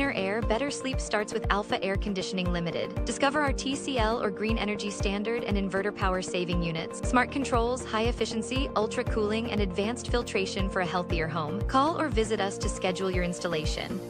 cleaner air, better sleep starts with Alpha Air Conditioning Limited. Discover our TCL or Green Energy Standard and inverter power saving units, smart controls, high efficiency, ultra cooling, and advanced filtration for a healthier home. Call or visit us to schedule your installation.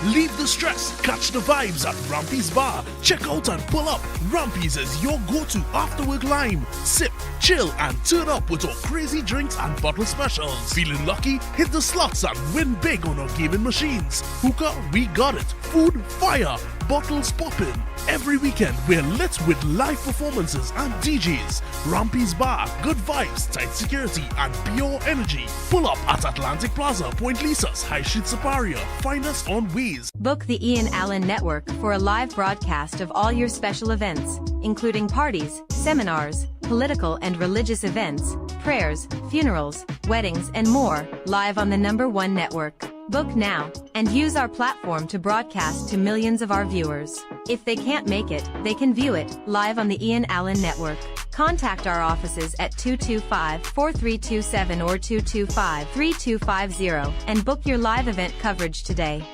Leave the stress, catch the vibes at Rampy's Bar. Check out and pull up. Rampy's is your go-to after-work lime. Sip, chill, and turn up with our crazy drinks and bottle specials. Feeling lucky? Hit the slots and win big on our gaming machines. Hookah, we got it. Food, fire. Bottles poppin'. Every weekend, we're lit with live performances and DJs. Rampy's Bar, good vibes, tight security, and pure energy. Pull up at Atlantic Plaza, Point Lisas, High Street Superior. Find us on Waze. Book the Alleyne Network for a live broadcast of all your special events, including parties, seminars, political and religious events, prayers, funerals, weddings, and more, live on the #1 network. Book now, and use our platform to broadcast to millions of our viewers. If they can't make it, they can view it, live on the Alleyne Network. Contact our offices at 225-4327 or 225-3250 and book your live event coverage today.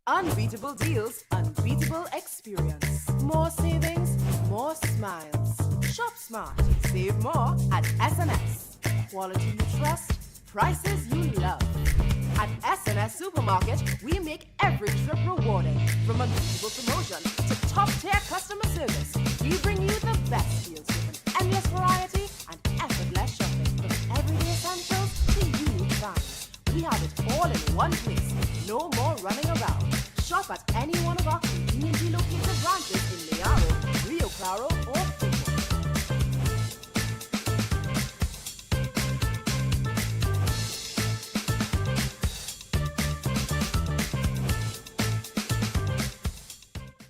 Unbeatable deals, unbeatable experience. More savings, more smiles. Shop smart, save more at SNS. Quality you trust, prices you love. At SNS Supermarket, we make every trip rewarding. From unbeatable promotion to top-tier customer service, we bring you the best deals with an endless variety and effortless shopping. From everyday essentials to unique finds, we have it all in one place. No more running around. Shop at any one of our conveniently located branches in Mayaro, Rio Claro, or Pico.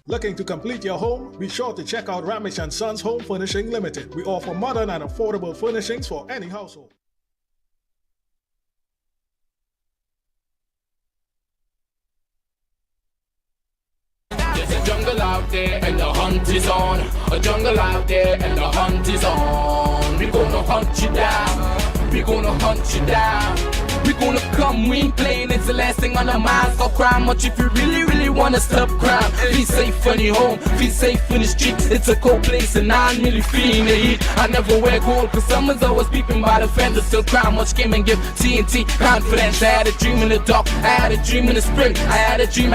Looking to complete your home? Be sure to check out Ramesh & Sons Home Furnishing Limited. We offer modern and affordable furnishings for any household. There's a jungle out there and the hunt is on. A jungle out there and the hunt is on. We gonna hunt you down. We gonna hunt you down. We gonna come, we ain't playing, it's the last thing on our minds. Stop crime much if you really wanna stop crime. Feel safe in your home, feel safe in the streets. It's a cold place and I'm really feeling the heat. I never wear gold cause someone's always peeping by the fender. Still crime much came and give TNT confidence. I had a dream in the dark, I had a dream in the spring. I had a dream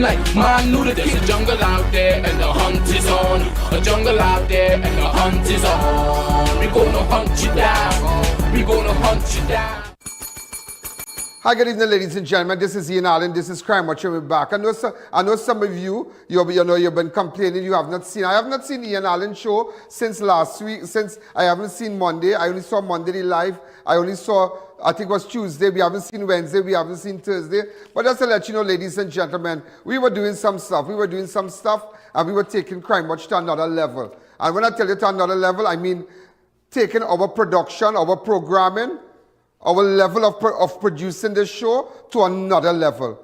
like man knew that there's a jungle out there and the hunt is on. A jungle out there and the hunt is on. We gonna hunt you down. We gonna hunt you down. Hi, good evening, ladies and gentlemen. This is Ian. This is Crime Watcher. We're back. I know some of you've been complaining you have not seen. I have not seen Ian Allen show since last week. Since I haven't seen Monday. I only saw Monday live. I only saw, I think it was Tuesday. We haven't seen Wednesday. We haven't seen Thursday. But just to let you know, ladies and gentlemen, we were doing some stuff. And we were taking Crime Watch to another level. And when I tell you to another level, I mean taking our production, our programming, our level of producing this show to another level.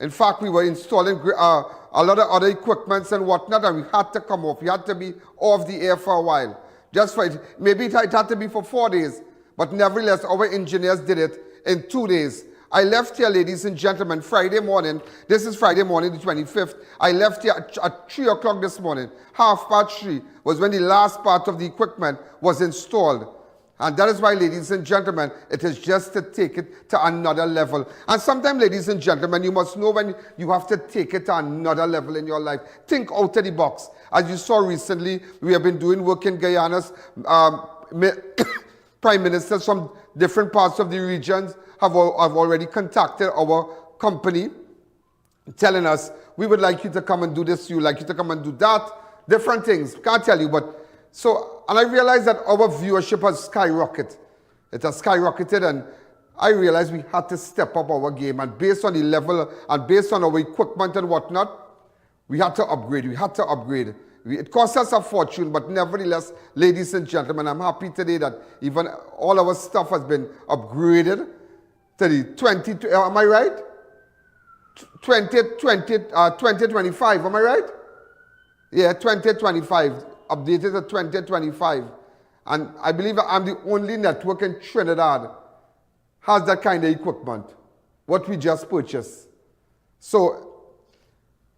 In fact, we were installing a lot of other equipments and whatnot, and we had to come off. We had to be off the air for a while. Just for it. Maybe it had to be for 4 days, but nevertheless, our engineers did it in 2 days. I left here, ladies and gentlemen, Friday morning. This is Friday morning, the 25th. I left here at 3 o'clock this morning. 3:30 was when the last part of the equipment was installed. And that is why, ladies and gentlemen, it is just to take it to another level. And sometimes, ladies and gentlemen, you must know when you have to take it to another level in your life. Think out of the box. As you saw recently, we have been doing work in Guyana's prime ministers from different parts of the regions have already contacted our company, telling us, we would like you to come and do this, we would like you to come and do that. Different things. Can't tell you, but so, and I realized that our viewership has skyrocketed. It has skyrocketed, and I realized we had to step up our game. And based on the level and based on our equipment and whatnot, we had to upgrade. It cost us a fortune, but nevertheless, ladies and gentlemen, I'm happy today that even all our stuff has been upgraded to the 20, am I right? 2025, am I right? Yeah, 2025. Updated to 2025. And I believe I'm the only network in Trinidad has that kind of equipment, what we just purchased. So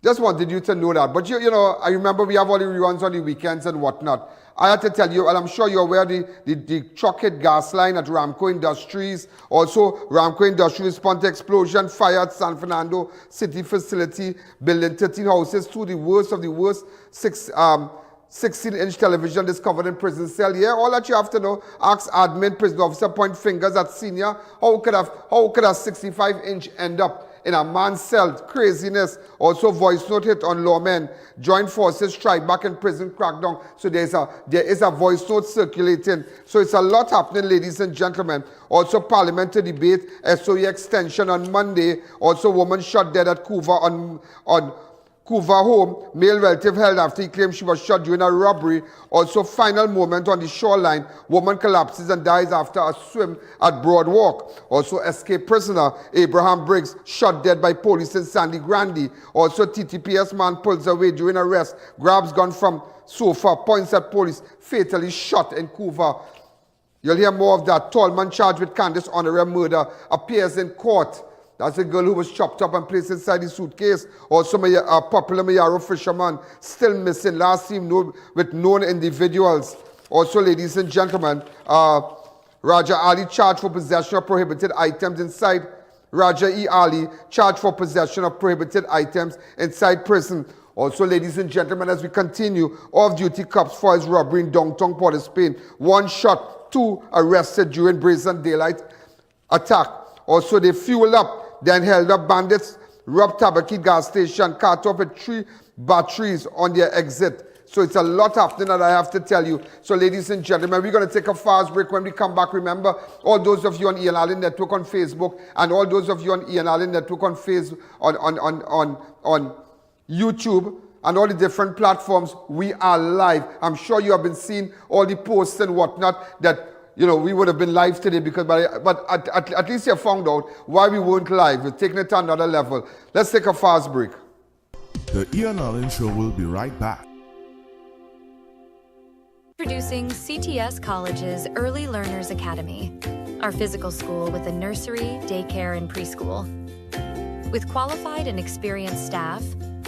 Just wanted you to know that. But you know, I remember we have all the reruns on the weekends and whatnot. I had to tell you, and I'm sure you're aware, the truck hit gas line at Ramco Industries. Also, Ramco Industries responded to explosion, fire at San Fernando City facility, building 13 houses, to the worst of the worst. 16-inch television discovered in prison cell. Yeah, all that you have to know. Ask admin, prison officer, point fingers at senior. How could a 65-inch end up in a man's cell? Craziness. Also, voice note hit on lawmen. Joint forces strike back in prison crackdown. So there is a voice note circulating. So it's a lot happening, ladies and gentlemen. Also, Parliament to debate SOE extension on Monday. Also, woman shot dead at Couva on Couva home, male relative held after he claimed she was shot during a robbery. Also, final moment on the shoreline, woman collapses and dies after a swim at Broadwalk. Also, escaped prisoner Abraham Briggs shot dead by police in Sandy Grande. Also, TTPS man pulls away during arrest, grabs gun from sofa, points at police, fatally shot in Couva. You'll hear more of that. Tall man charged with Candace Honoré murder appears in court. That's a girl who was chopped up and placed inside the suitcase. Also, a popular Mayaro fisherman still missing. Last seen with known individuals. Also, ladies and gentlemen, Raja Ali charged for possession of prohibited items inside. Raja E. Ali charged for possession of prohibited items inside prison. Also, ladies and gentlemen, as we continue, off-duty cops for his robbery in downtown Port-au-Spain. 1 shot, 2 arrested during brazen daylight attack. Also, they fueled up, then held up bandits, robbed Tabaki gas station, cut off with 3 batteries on their exit. So it's a lot happening that I have to tell you. So ladies and gentlemen, we're going to take a fast break. When we come back, remember, all those of you on Alleyne Network on Facebook, and all those of you on Alleyne Network on Facebook, on YouTube, and all the different platforms, we are live. I'm sure you have been seeing all the posts and whatnot that, you know, we would have been live today, because but at least you found out why we weren't live. We're taking it to another level. Let's take a fast break. The Ian Alleyne Show will be right back. Introducing CTS College's Early Learners Academy, our physical school with a nursery, daycare, and preschool. With qualified and experienced staff,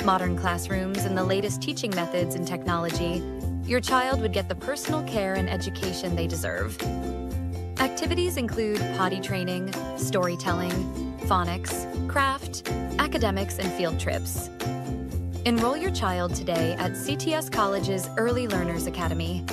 modern classrooms, and the latest teaching methods and technology, your child would get the personal care and education they deserve. Activities include potty training, storytelling, phonics, craft, academics, and field trips. Enroll your child today at CTS College's Early Learners Academy.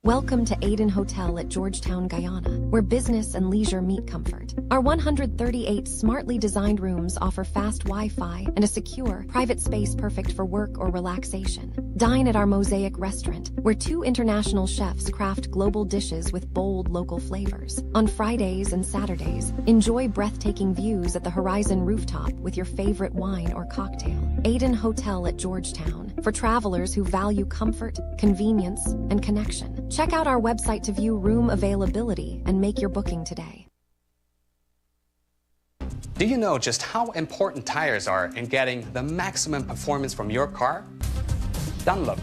Welcome to A.N Hotel at Georgetown, Guyana, where business and leisure meet comfort. Our 138 smartly designed rooms offer fast Wi-Fi and a secure, private space perfect for work or relaxation. Dine at our Mosaic restaurant, where 2 international chefs craft global dishes with bold local flavors. On Fridays and Saturdays, enjoy breathtaking views at the Horizon rooftop with your favorite wine or cocktail. A.N Hotel at Georgetown, for travelers who value comfort, convenience, and connection. Check out our website to view room availability and make your booking today. Do you know just how important tires are in getting the maximum performance from your car? Dunlop,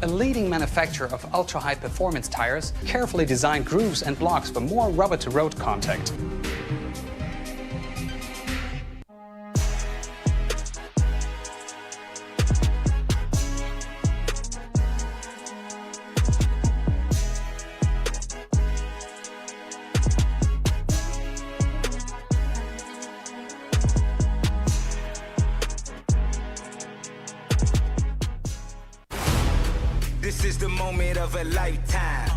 a leading manufacturer of ultra-high performance tires, carefully designed grooves and blocks for more rubber-to-road contact. This is the moment of a lifetime.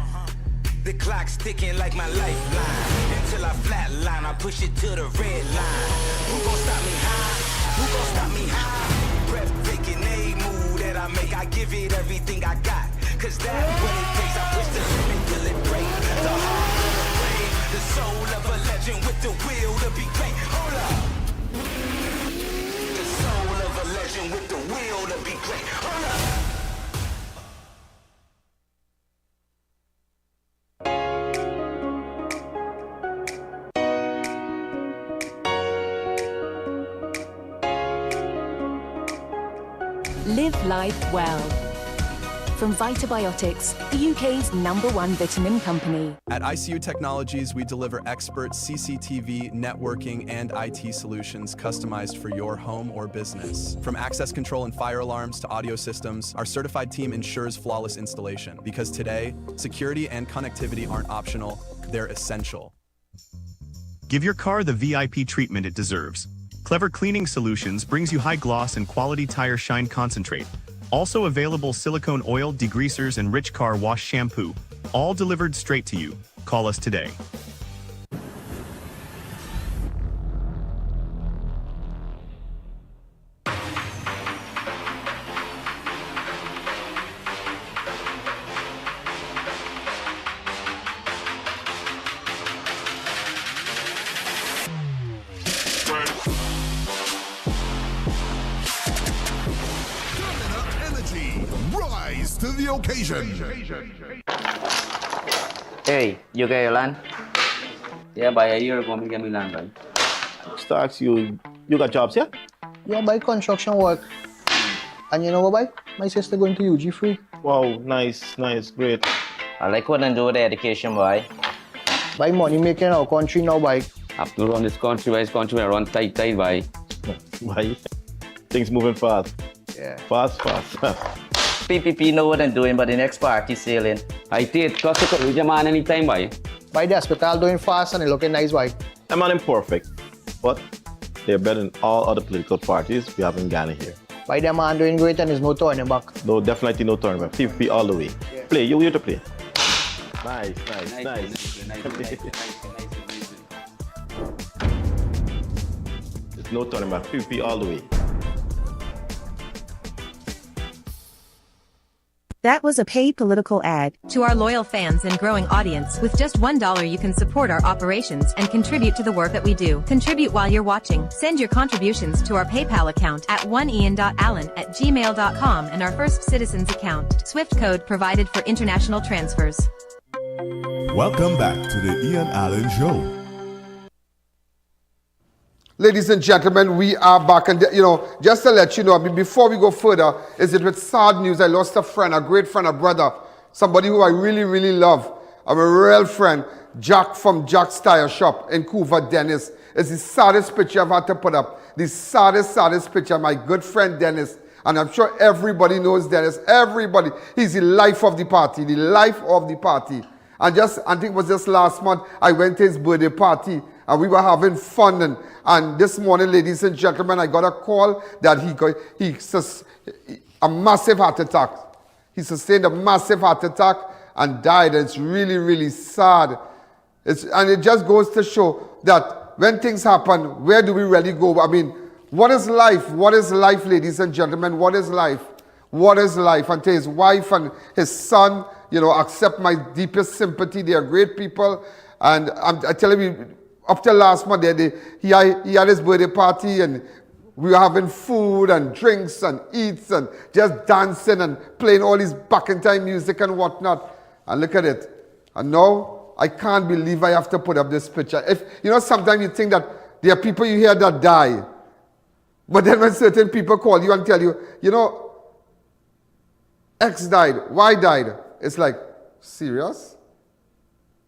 The clock's ticking like my lifeline. Until I flatline, I push it to the red line. Who gon' stop me high? Who gon' stop me high? Breathtaking, a move that I make, I give it everything I got. Cause that's what it takes, I push the limit till it breaks. The heart of the brave, the soul of a legend with the will to be great. Hold up. The soul of a legend with the will to be great. Hold up. Live life well. from Vitabiotics, the UK's #1 vitamin company. At ICU Technologies, we deliver expert CCTV, networking, and IT solutions customized for your home or business. From access control and fire alarms to audio systems, our certified team ensures flawless installation. Because today, security and connectivity aren't optional, they're essential. Give your car the VIP treatment it deserves. Clever Cleaning Solutions brings you high gloss and quality tire shine concentrate. Also available silicone oil, degreasers, and rich car wash shampoo. All delivered straight to you. Call us today. To the occasion. Hey, you got your land? Yeah, by a year ago, me get me land, right? Starks, you got jobs, yeah? Yeah, by construction work. And you know what, boy? My sister going to UG free. Wow, nice, great. I like what I do with the education, boy. By money making our country now, boy. Have to run this country, boy. This country run tight, boy. Boy, things moving fast. Yeah. Fast. PPP know what I'm doing, but the next party sailing. I did, cause you could reach a man anytime, boy. By the hospital doing fast and looking nice, boy. I'm not imperfect, but they're better than all other political parties we have in Ghana here. By the man doing great and there's no turning back. No, definitely no turning back. PPP all the way. Yeah. Play, you to play. Nice. There's no turning back. PPP all the way. That was a paid political ad. To our loyal fans and growing audience, with just $1 you can support our operations and contribute to the work that we do. Contribute while you're watching. Send your contributions to our PayPal account at ianalleyne@gmail.com and our First Citizens account. Swift code provided for international transfers. Welcome back to the Ian Alleyne Show. Ladies and gentlemen, we are back, and just to let you know, before we go further, is it with sad news? I lost a friend, a great friend, a brother, somebody who I really, really love. I'm a real friend, Jack from Jack's Tire Shop in Couva, Dennis. It's the saddest picture I've had to put up. The saddest picture, my good friend Dennis. And I'm sure everybody knows Dennis. Everybody. He's the life of the party, And I think it was just last month, I went to his birthday party. And we were having fun. And this morning, ladies and gentlemen, I got a call that he a massive heart attack. He sustained a massive heart attack and died. It's really, really sad. And it just goes to show that when things happen, where do we really go? What is life? What is life, ladies and gentlemen? What is life? What is life? And to his wife and his son, accept my deepest sympathy. They are great people. And I tell you, up till last month, he had his birthday party, and we were having food and drinks and eats and just dancing and playing all this back-in-time music and whatnot. And look at it. And now, I can't believe I have to put up this picture. Sometimes you think that there are people you hear that die. But then when certain people call you and tell you, X died, Y died. It's like, serious?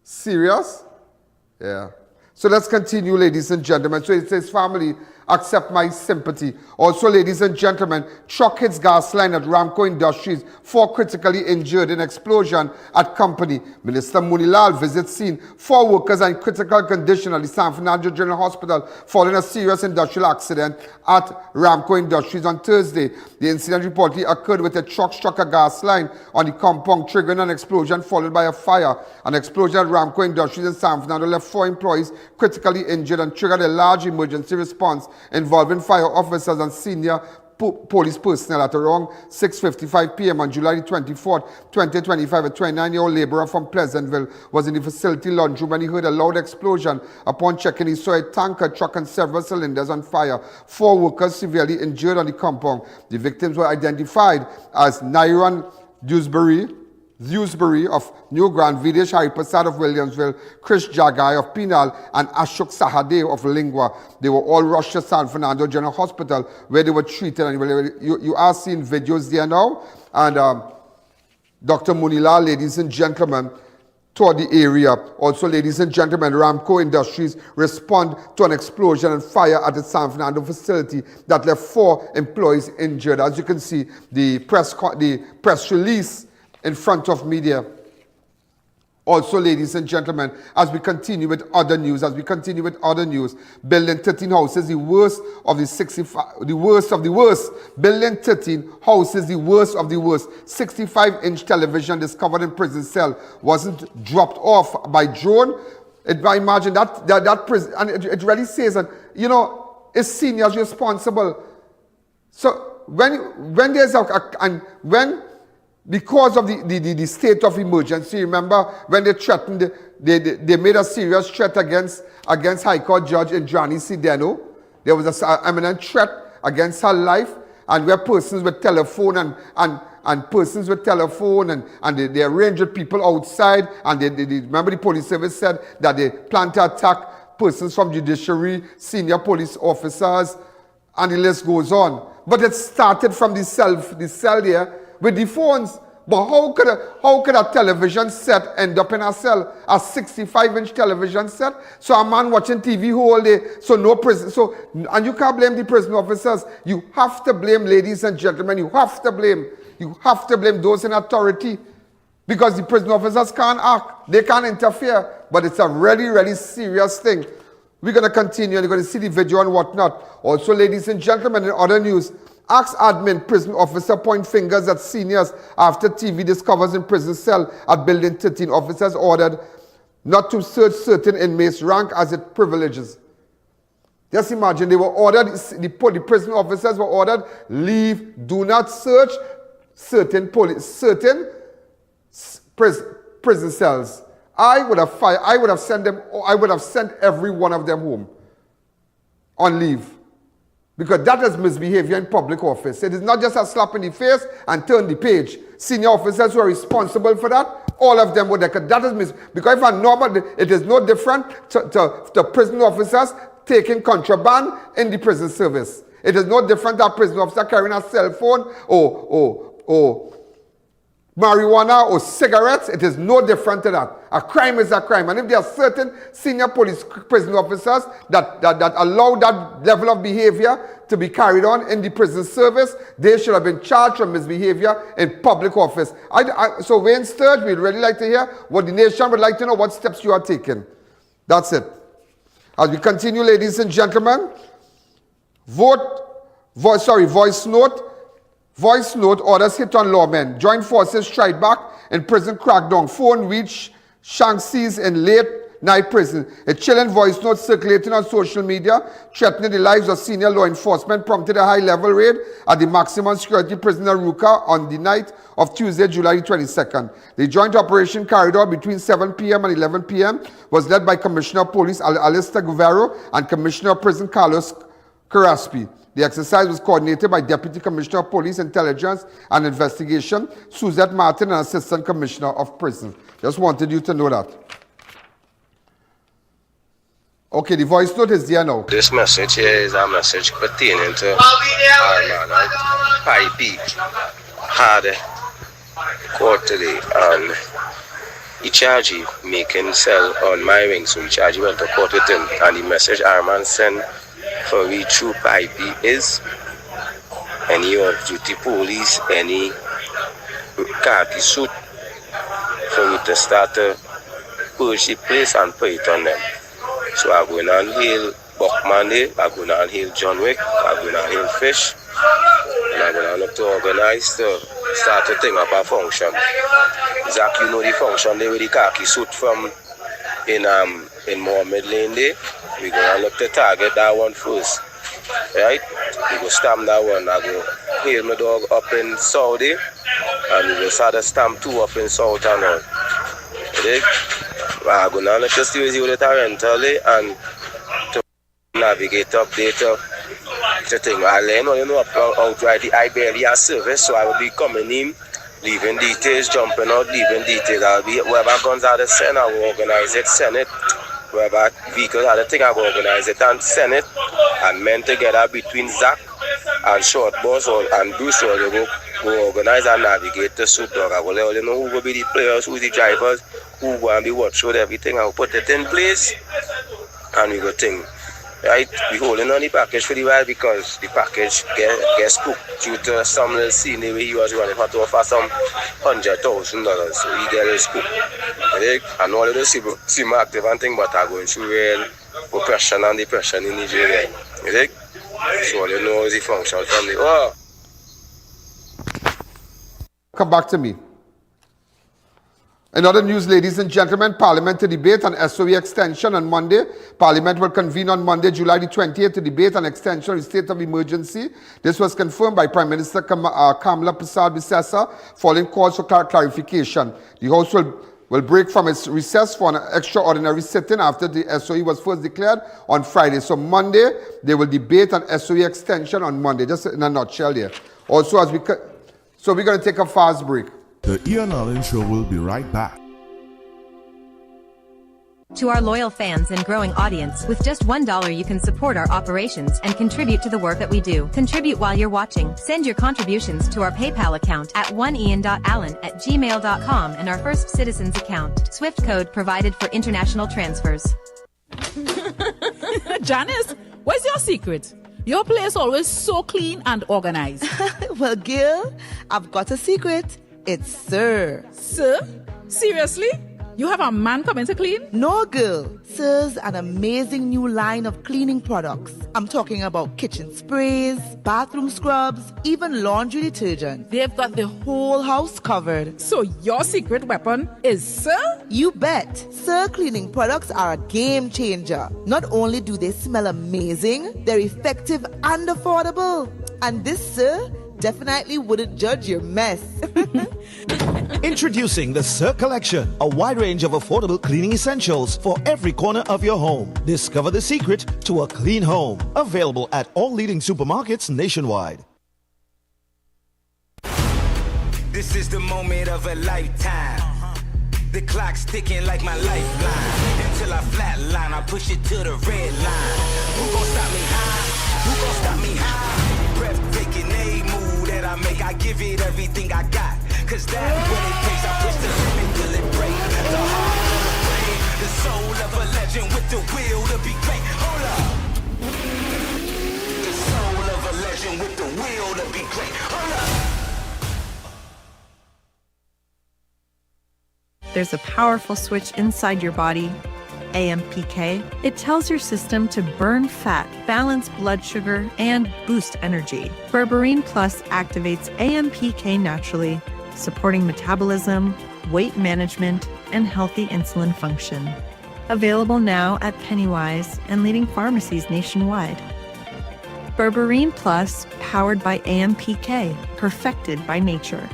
Serious? Yeah. So let's continue, ladies and gentlemen. So it says, family, accept my sympathy. Also, ladies and gentlemen, truck hits gas line at Ramco Industries, 4 critically injured in explosion at company. Minister Moonilal visits scene. 4 workers are in critical condition at the San Fernando General Hospital following a serious industrial accident at Ramco Industries on Thursday. The incident reportedly occurred with a truck struck a gas line on the compound, triggering an explosion followed by a fire. An explosion at Ramco Industries in San Fernando left 4 employees critically injured and triggered a large emergency response involving fire officers and senior police personnel at around 6:55 p.m. on July 24, 2025. A 29-year-old laborer from Pleasantville was in the facility lunchroom when he heard a loud explosion. Upon checking, he saw a tanker truck and several cylinders on fire. 4 workers severely injured on the compound. The victims were identified as Nairan Dewsbury of New Grand, Videsh Haripasad of Williamsville, Chris Jagai of Penal, and Ashok Sahade of Lingua. They were all rushed to San Fernando General Hospital where they were treated. And you are seeing videos there now. And Dr. Moonilal, ladies and gentlemen, toward the area. Also, ladies and gentlemen, Ramco Industries respond to an explosion and fire at the San Fernando facility that left 4 employees injured. As you can see, the press release in front of media. Also, ladies and gentlemen, as we continue with other news, Building 13 houses, the worst of the 65, the worst of the worst. Building 13 houses, the worst of the worst. 65-inch television discovered in prison cell wasn't dropped off by drone. I imagine that prison, and it really says that, you know, it's seniors responsible. So when there's because of the state of emergency, remember when they threatened, they made a serious threat against High Court Judge Indrani Sideno. There was an imminent threat against her life, and where persons with telephone and persons with telephone and they arranged people outside, and they remember the police service said that they plan to attack persons from judiciary, senior police officers, and the list goes on. But it started from the cell there, with the phones. But how could a television set end up in a cell? A 65-inch television set? So a man watching TV whole day, so no prison. So, and you can't blame the prison officers. You have to blame, ladies and gentlemen, you have to blame those in authority. Because the prison officers can't act. They can't interfere. But it's a really, really serious thing. We're going to continue, and you're going to see the video and whatnot. Also, ladies and gentlemen, in other news, ex-admin prison officer point fingers at seniors after TV discovers in prison cell at Building 13. Officers ordered not to search certain inmates' rank as it privileges. Just imagine, they were ordered, the prison officers were ordered, leave, do not search certain prison cells. I would have sent every one of them home on leave. Because that is misbehavior in public office. It is not just a slap in the face and turn the page. Senior officers who are responsible for that, all of them would. That is because if I'm normal, it is no different to prison officers taking contraband in the prison service. It is no different to a prison officer carrying a cell phone or marijuana or cigarettes. It is no different to that. A crime is a crime. And if there are certain senior prison officers that allow that level of behavior to be carried on in the prison service, they should have been charged for misbehavior in public office. So Wayne Sturge, we'd really like to hear what the nation would like to know, what steps you are taking. That's it. As we continue, ladies and gentlemen, voice note. Voice note orders hit on lawmen. Joint forces strike back in prison crackdown. Phone reach Shanxi's in late night prison. A chilling voice note circulating on social media threatening the lives of senior law enforcement prompted a high-level raid at the maximum security prison Aruca on the night of Tuesday, July 22nd. The joint operation carried out between 7 p.m. and 11 p.m. was led by Commissioner of Police Alistair Guevara and Commissioner of Prison Carlos Carraspi. The exercise was coordinated by Deputy Commissioner of Police Intelligence and Investigation, Suzette Martin, and Assistant Commissioner of Prisons. Just wanted you to know that. Okay, the voice note is there now. This message here is a message pertaining to our man, right? Pipey had court today, and he charged him making cell on my ring, so he charged him went to court with him, and the message our man sent for read through Pipey is any off-duty police, any khaki suit, for me to start to purge the place and put it on them. So I'm going to hail Buckman Day, I'm going to hail John Wick, I'm going to hail Fish, and I'm going to look to organize to start to think up a function. Zach, you know the function there with the khaki suit from in Mohammed Lane Day. We're going to look to target that one first, right? We go stamp that one. I go hail my dog up in Saudi, and we go start to stamp 2 up in South and all. Okay? I'm going to look to stay with you rental and to navigate up data to think. I learn how you know how to write the Iberia service, so I will be coming in, leaving details, jumping out, leaving details. I'll be wherever guns are to send, I will organize it, send it. Wherever vehicles are the thing, I will organize it and send it, and men together between Zach and short bus and do so they go organize and navigate the suit dog. I will let you know who will be the players, who the drivers, who will be watch out everything. I'll put it in place and we go think. Right, we holding on the package for the while because the package get spooked due to some little scene where he was running for to offer some $100,000. So he get a spooked. And all of the seem active and thing, but are going through real oppression and depression in Nigeria. So all you know is the function from the Come back to me. In other news, ladies and gentlemen, Parliament to debate on SOE extension on Monday. Parliament will convene on Monday, July the 20th, to debate on extension of the state of emergency. This was confirmed by Prime Minister Kamala Prasad-Bissessa following calls for clarification. The House will break from its recess for an extraordinary sitting after the SOE was first declared on Friday. So Monday, they will debate on SOE extension on Monday, just in a nutshell here. Also, so we're going to take a fast break. The Ian Alleyne Show will be right back. To our loyal fans and growing audience, with just $1 you can support our operations and contribute to the work that we do. Contribute while you're watching. Send your contributions to our PayPal account at oneian.allen@gmail.com and our First Citizens account. Swift code provided for international transfers. Janice, what's your secret? Your place always so clean and organized. Well, Gil, I've got a secret. It's Sir. Sir? Seriously? You have a man coming to clean? No, girl. Sir's an amazing new line of cleaning products. I'm talking about kitchen sprays, bathroom scrubs, even laundry detergent. They've got the whole house covered. So your secret weapon is Sir? You bet. Sir cleaning products are a game changer. Not only do they smell amazing, they're effective and affordable. And this Sir definitely wouldn't judge your mess. Introducing the Sir Collection, a wide range of affordable cleaning essentials for every corner of your home. Discover the secret to a clean home. Available at all leading supermarkets nationwide. This is the moment of a lifetime. The clock's ticking like my lifeline. Until I flatline, I push it to the red line. Who gon' stop me high? Who gon' stop me high? Breathtaking, a move that I make, I give it everything I got. Cause that's what it takes. I push the limit till it break. The heart of the brain, the soul of a legend with the will to be great. Hold up. The soul of a legend with the will to be great. Hold up. There's a powerful switch inside your body, AMPK. It tells your system to burn fat, balance blood sugar, and boost energy. Berberine Plus activates AMPK naturally, supporting metabolism, weight management, and healthy insulin function. Available now at Pennywise and leading pharmacies nationwide. Berberine Plus, powered by AMPK, perfected by nature.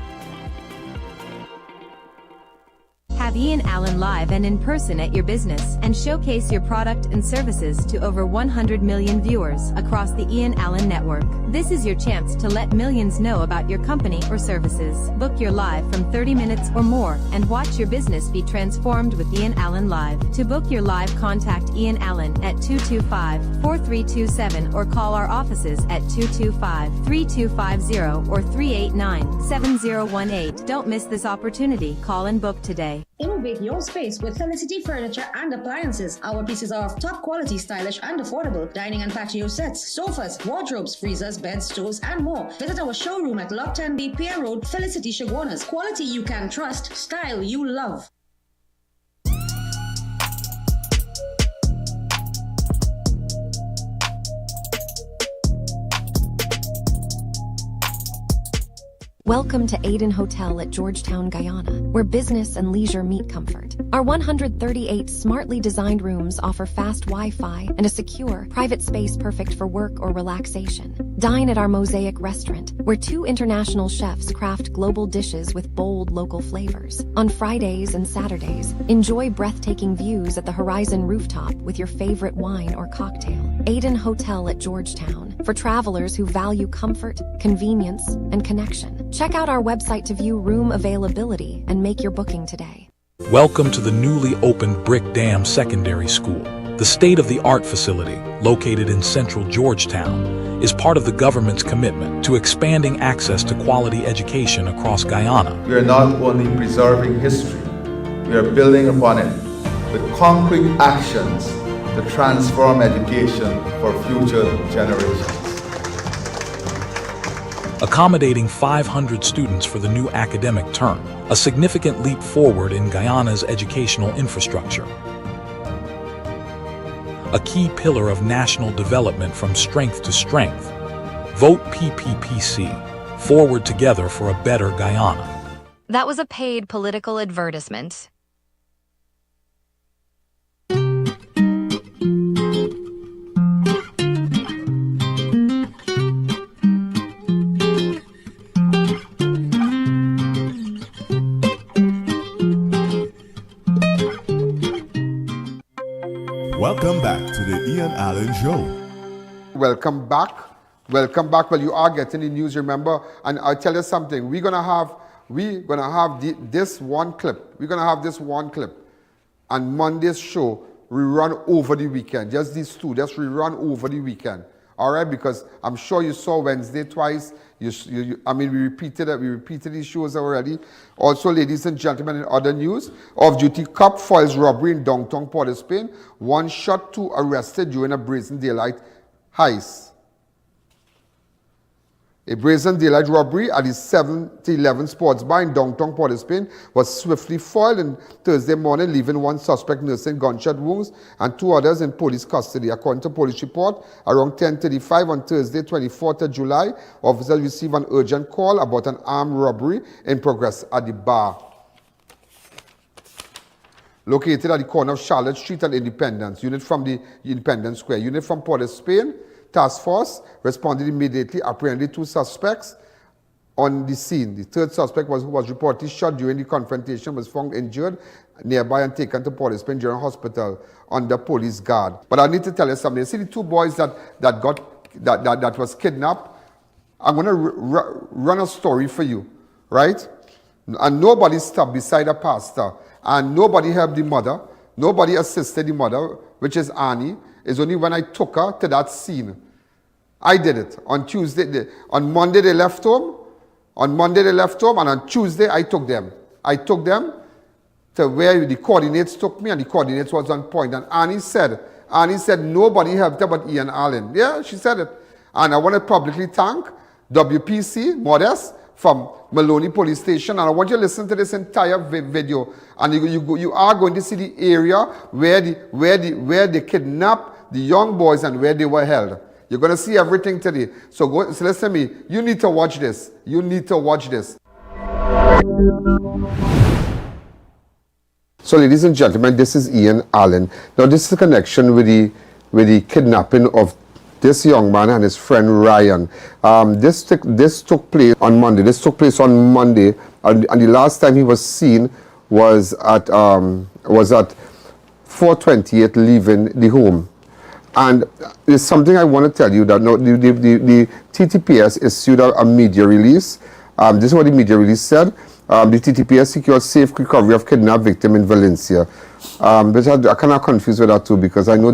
Have Ian Alleyne live and in person at your business and showcase your product and services to over 100 million viewers across the Ian Alleyne Network. This is your chance to let millions know about your company or services. Book your live from 30 minutes or more and watch your business be transformed with Ian Alleyne Live. To book your live, contact Ian Alleyne at 225-4327 or call our offices at 225-3250 or 389-7018. Don't miss this opportunity. Call and book today. Innovate your space with Felicity Furniture and Appliances. Our pieces are of top quality, stylish and affordable. Dining and patio sets, sofas, wardrobes, freezers, beds, stoves and more. Visit our showroom at Lot 10B Pier Road, Felicity Chaguanas. Quality you can trust, style you love. Welcome to A.N Hotel at Georgetown, Guyana, where business and leisure meet comfort. Our 138 smartly designed rooms offer fast Wi-Fi and a secure, private space perfect for work or relaxation. Dine at our Mosaic restaurant, where 2 international chefs craft global dishes with bold local flavors. On Fridays and Saturdays, enjoy breathtaking views at the Horizon rooftop with your favorite wine or cocktail. A.N Hotel at Georgetown, for travelers who value comfort, convenience, and connection. Check out our website to view room availability and make your booking today. Welcome to the newly opened Brick Dam Secondary School, the state-of-the-art facility located in central Georgetown. is part of the government's commitment to expanding access to quality education across Guyana. We are not only preserving history, we are building upon it with concrete actions to transform education for future generations. Accommodating 500 students for the new academic term, a significant leap forward in Guyana's educational infrastructure. A key pillar of national development from strength to strength. Vote PPPC. Forward together for a better Guyana. That was a paid political advertisement. Welcome back to the Ian Alleyne Show. Welcome back. Welcome back. Well, you are getting the news, remember? And I'll tell you something. We're gonna have this one clip. We're gonna have this one clip. And Monday's show, we run over the weekend. Just these two. Just we run over the weekend. All right, because I'm sure you saw Wednesday twice. We repeated these shows already. Also, ladies and gentlemen, in other news, off-duty cop foils robbery in downtown Port of Spain. 1 shot, 2 arrested during a brazen daylight heist. A brazen daylight robbery at the 7-Eleven Sports Bar in downtown Port of Spain was swiftly foiled on Thursday morning, leaving 1 suspect nursing gunshot wounds and 2 others in police custody. According to police report, around 10:35 on Thursday, 24th of July, officers received an urgent call about an armed robbery in progress at the bar. Located at the corner of Charlotte Street and Independence, unit from the Independence Square, unit from Port of Spain, Task Force responded immediately, apprehended 2 suspects on the scene. The 3rd suspect who was reportedly shot during the confrontation was found injured nearby and taken to Port of Spain General Hospital under police guard. But I need to tell you something. You see the 2 boys that was kidnapped? I'm going to run a story for you, right? And nobody stopped beside a pastor, and nobody helped the mother. Nobody assisted the mother, which is Annie. It's only when I took her to that scene. I did it. On Tuesday, on Monday they left home. And on Tuesday I took them. I took them to where the coordinates took me, and the coordinates was on point. And Annie said nobody helped her but Ian Alleyne. Yeah, she said it. And I want to publicly thank WPC, Modest, from Maloney Police Station. And I want you to listen to this entire video. And you are going to see the area where they kidnapped the young boys and where they were held. You're going to see everything today. So listen to me. You need to watch this. You need to watch this. So ladies and gentlemen, this is Ian Alleyne. Now this is a connection with the kidnapping of this young man and his friend Ryan. This took place on Monday. And the last time he was seen was at 4:28 leaving the home. And there's something I want to tell you that the TTPS issued a media release. This is what the media release said. The TTPS secured safe recovery of kidnapped victim in Valencia. But I kind of confused with that too, because I know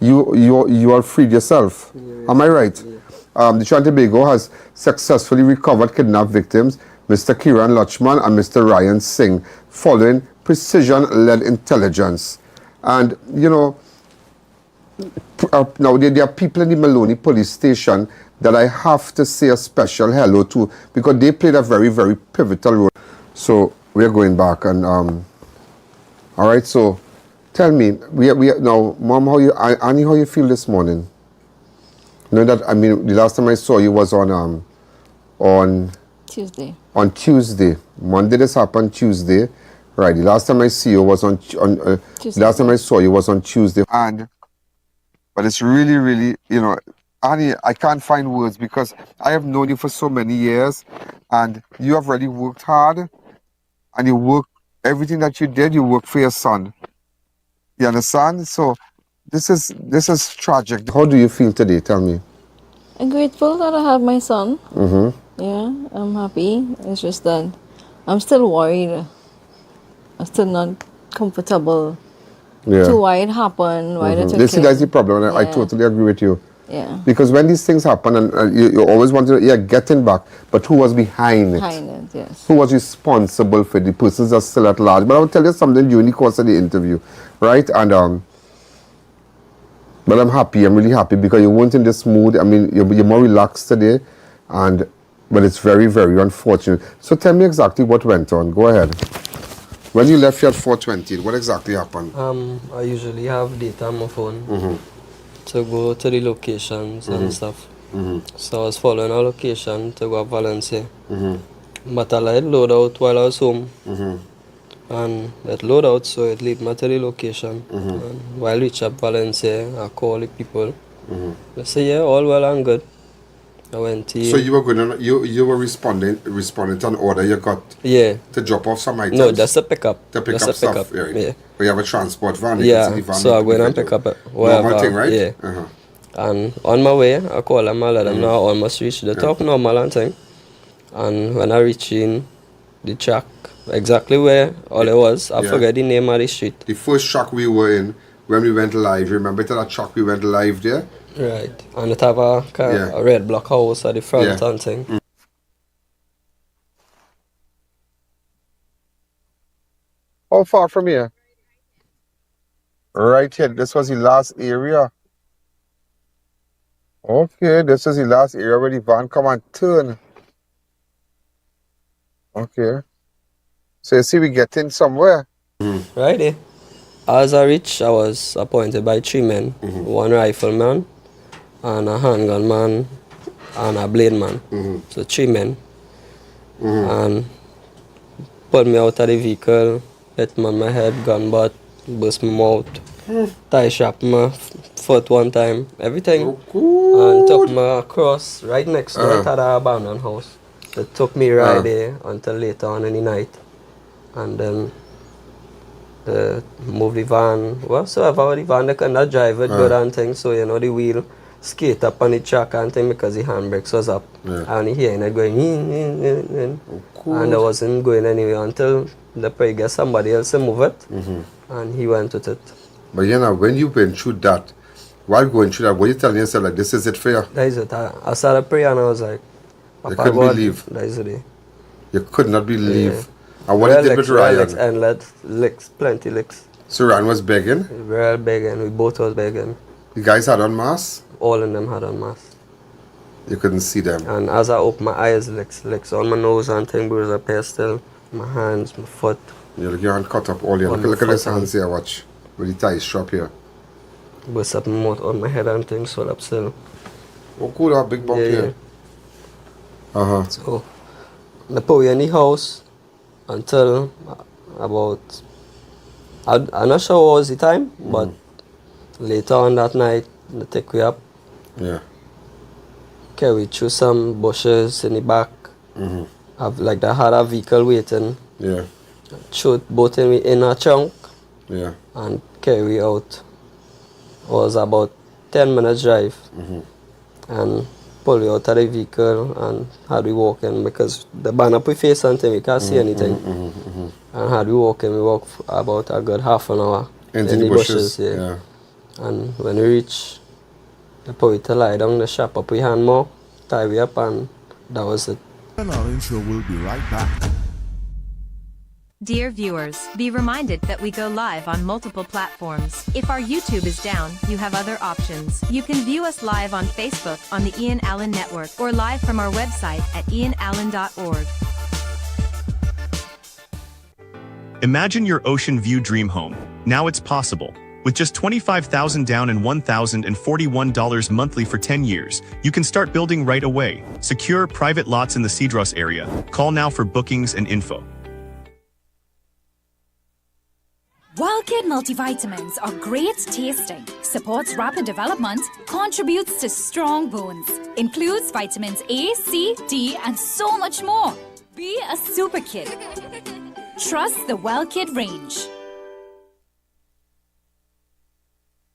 you are freed yourself. Yeah. Am I right? Yeah. The Trinidad and Tobago has successfully recovered kidnapped victims, Mr. Kiran Lachman and Mr. Ryan Singh, following precision-led intelligence. And, you know, now there are people in the Maloney Police Station that I have to say a special hello to, because they played a very, very pivotal role. So we're going back, and all right. So tell me, now, Mom, Annie, how you feel this morning? You know that, I mean, the last time I saw you was on Tuesday. On Tuesday. Monday this happened Tuesday, right? The last time I see you was on Tuesday. Last time I saw you was on Tuesday, but it's really, really, you know, Annie, I can't find words, because I have known you for so many years, and you have really worked hard, and you work, everything that you did, you worked for your son. You understand? So this is tragic. How do you feel today? Tell me. I'm grateful that I have my son. Mm-hmm. Yeah, I'm happy. It's just that I'm still worried. I'm still not comfortable. Yeah. To why it happened, why they took This it. is the problem, and I totally agree with you. Yeah. Because when these things happen, and you always want to, getting back, but who was behind it? Behind it, yes. Who was responsible for the persons that are still at large? But I will tell you something during the course of the interview, right? And but I'm happy. I'm really happy because you weren't in this mood. I mean, you're more relaxed today, but it's very, very unfortunate. So tell me exactly what went on. Go ahead. When you left here at 4:20, what exactly happened? I usually have data on my phone to go to the locations and stuff. So I was following a location to go to Valencia. But I let load out while I was home. And it load out, so it lead me to the location. And while I reach up Valencia, I call the people. They say, yeah, all well and good. I went to... So you were going you were responding to an order you got to drop off some items? No, just a pickup. To pick up stuff, right? Yeah. But you have a transport van. Yeah, so I go in and pick up whatever. Normal thing, right? Yeah. And on my way, I call them and let them know I almost reached the top normal and thing. And when I reach in the track, exactly where all it was, I forget the name of the street. The first track we were in, when we went live, remember that track we went live there? Right, and it have a red block house at the front and thing. How far from here? Right here, this was the last area. Okay, this is the last area where the van come and turn. Okay. So you see we get in somewhere. Right there. As I reached, I was appointed by 3 men, 1 rifleman, and a handgun man, and a blade man. So 3 men. And pulled me out of the vehicle, hit me on my head, gun butt, burst my mouth, tie shop my foot 1 time, everything. And took me across right next to it at the abandoned house. It took me right there until later on in the night. And then move the van, whatsoever the van, they cannot drive it good and things, so you know the wheel skate up on the track and thing because the handbrakes was up. And you hearing it going in. And I wasn't going anywhere until the probably get somebody else to move it. And he went with it. But you know, when you went through that, while going through that, were you telling yourself like this is it for you? That is it. I started praying and I was like, you couldn't believe. That is it. You could not believe. And what you did with Ryan? And licks, plenty licks. So Ryan was begging? We were all begging. We both was begging. The guys had on masks? All of them had on masks. You couldn't see them? And as I opened my eyes, licks on my nose and thing, bruise up here still. My hands, my foot. You look your hand cut up all here. Look at this hands here, watch. With the tie strap here. Burst up my mouth on my head and things, swell up still. Oh, cool, that big bump here. So, I put me in the house until about, I'm not sure what was the time, but later on that night, they take me up. Carry through some bushes in the back. Have like they had a vehicle waiting. Shoot both in a trunk. And carry out. It was about 10 minutes drive. And pull you out of the vehicle and had we walking because the ban up we face until we can't see anything. And had we walking, we walked about a good half an hour in the bushes. And when we reach, they put we to lie down, the shop up we hand more, tie we up, and that was it. Alleyne Show will be right back. Dear viewers, be reminded that we go live on multiple platforms. If our YouTube is down, you have other options. You can view us live on Facebook on the Alleyne Network or live from our website at ianalleyne.org. Imagine your ocean view dream home. Now it's possible. With just $25,000 down and $1,041 monthly for 10 years, you can start building right away. Secure private lots in the Cedros area. Call now for bookings and info. WildKid multivitamins are great tasting, supports rapid development, contributes to strong bones, includes vitamins A, C, D, and so much more. Be a super kid. Trust the WildKid range.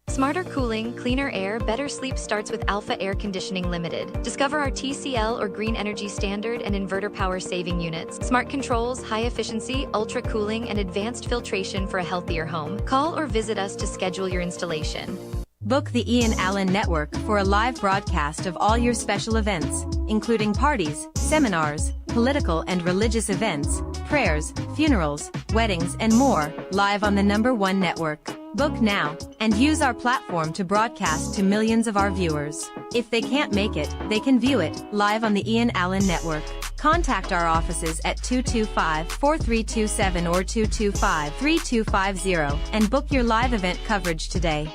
Smarter cooling, cleaner air, better sleep starts with Alpha Air Conditioning Limited. Discover our TCL or Green Energy Standard and inverter power saving units. Smart controls, high efficiency, ultra cooling, and advanced filtration for a healthier home. Call or visit us to schedule your installation. Book the Alleyne Network for a live broadcast of all your special events, including parties, seminars, political and religious events, prayers, funerals, weddings, and more, live on the #1 network. Book now, and use our platform to broadcast to millions of our viewers. If they can't make it, they can view it, live on the Alleyne Network. Contact our offices at 225-4327 or 225-3250, and book your live event coverage today.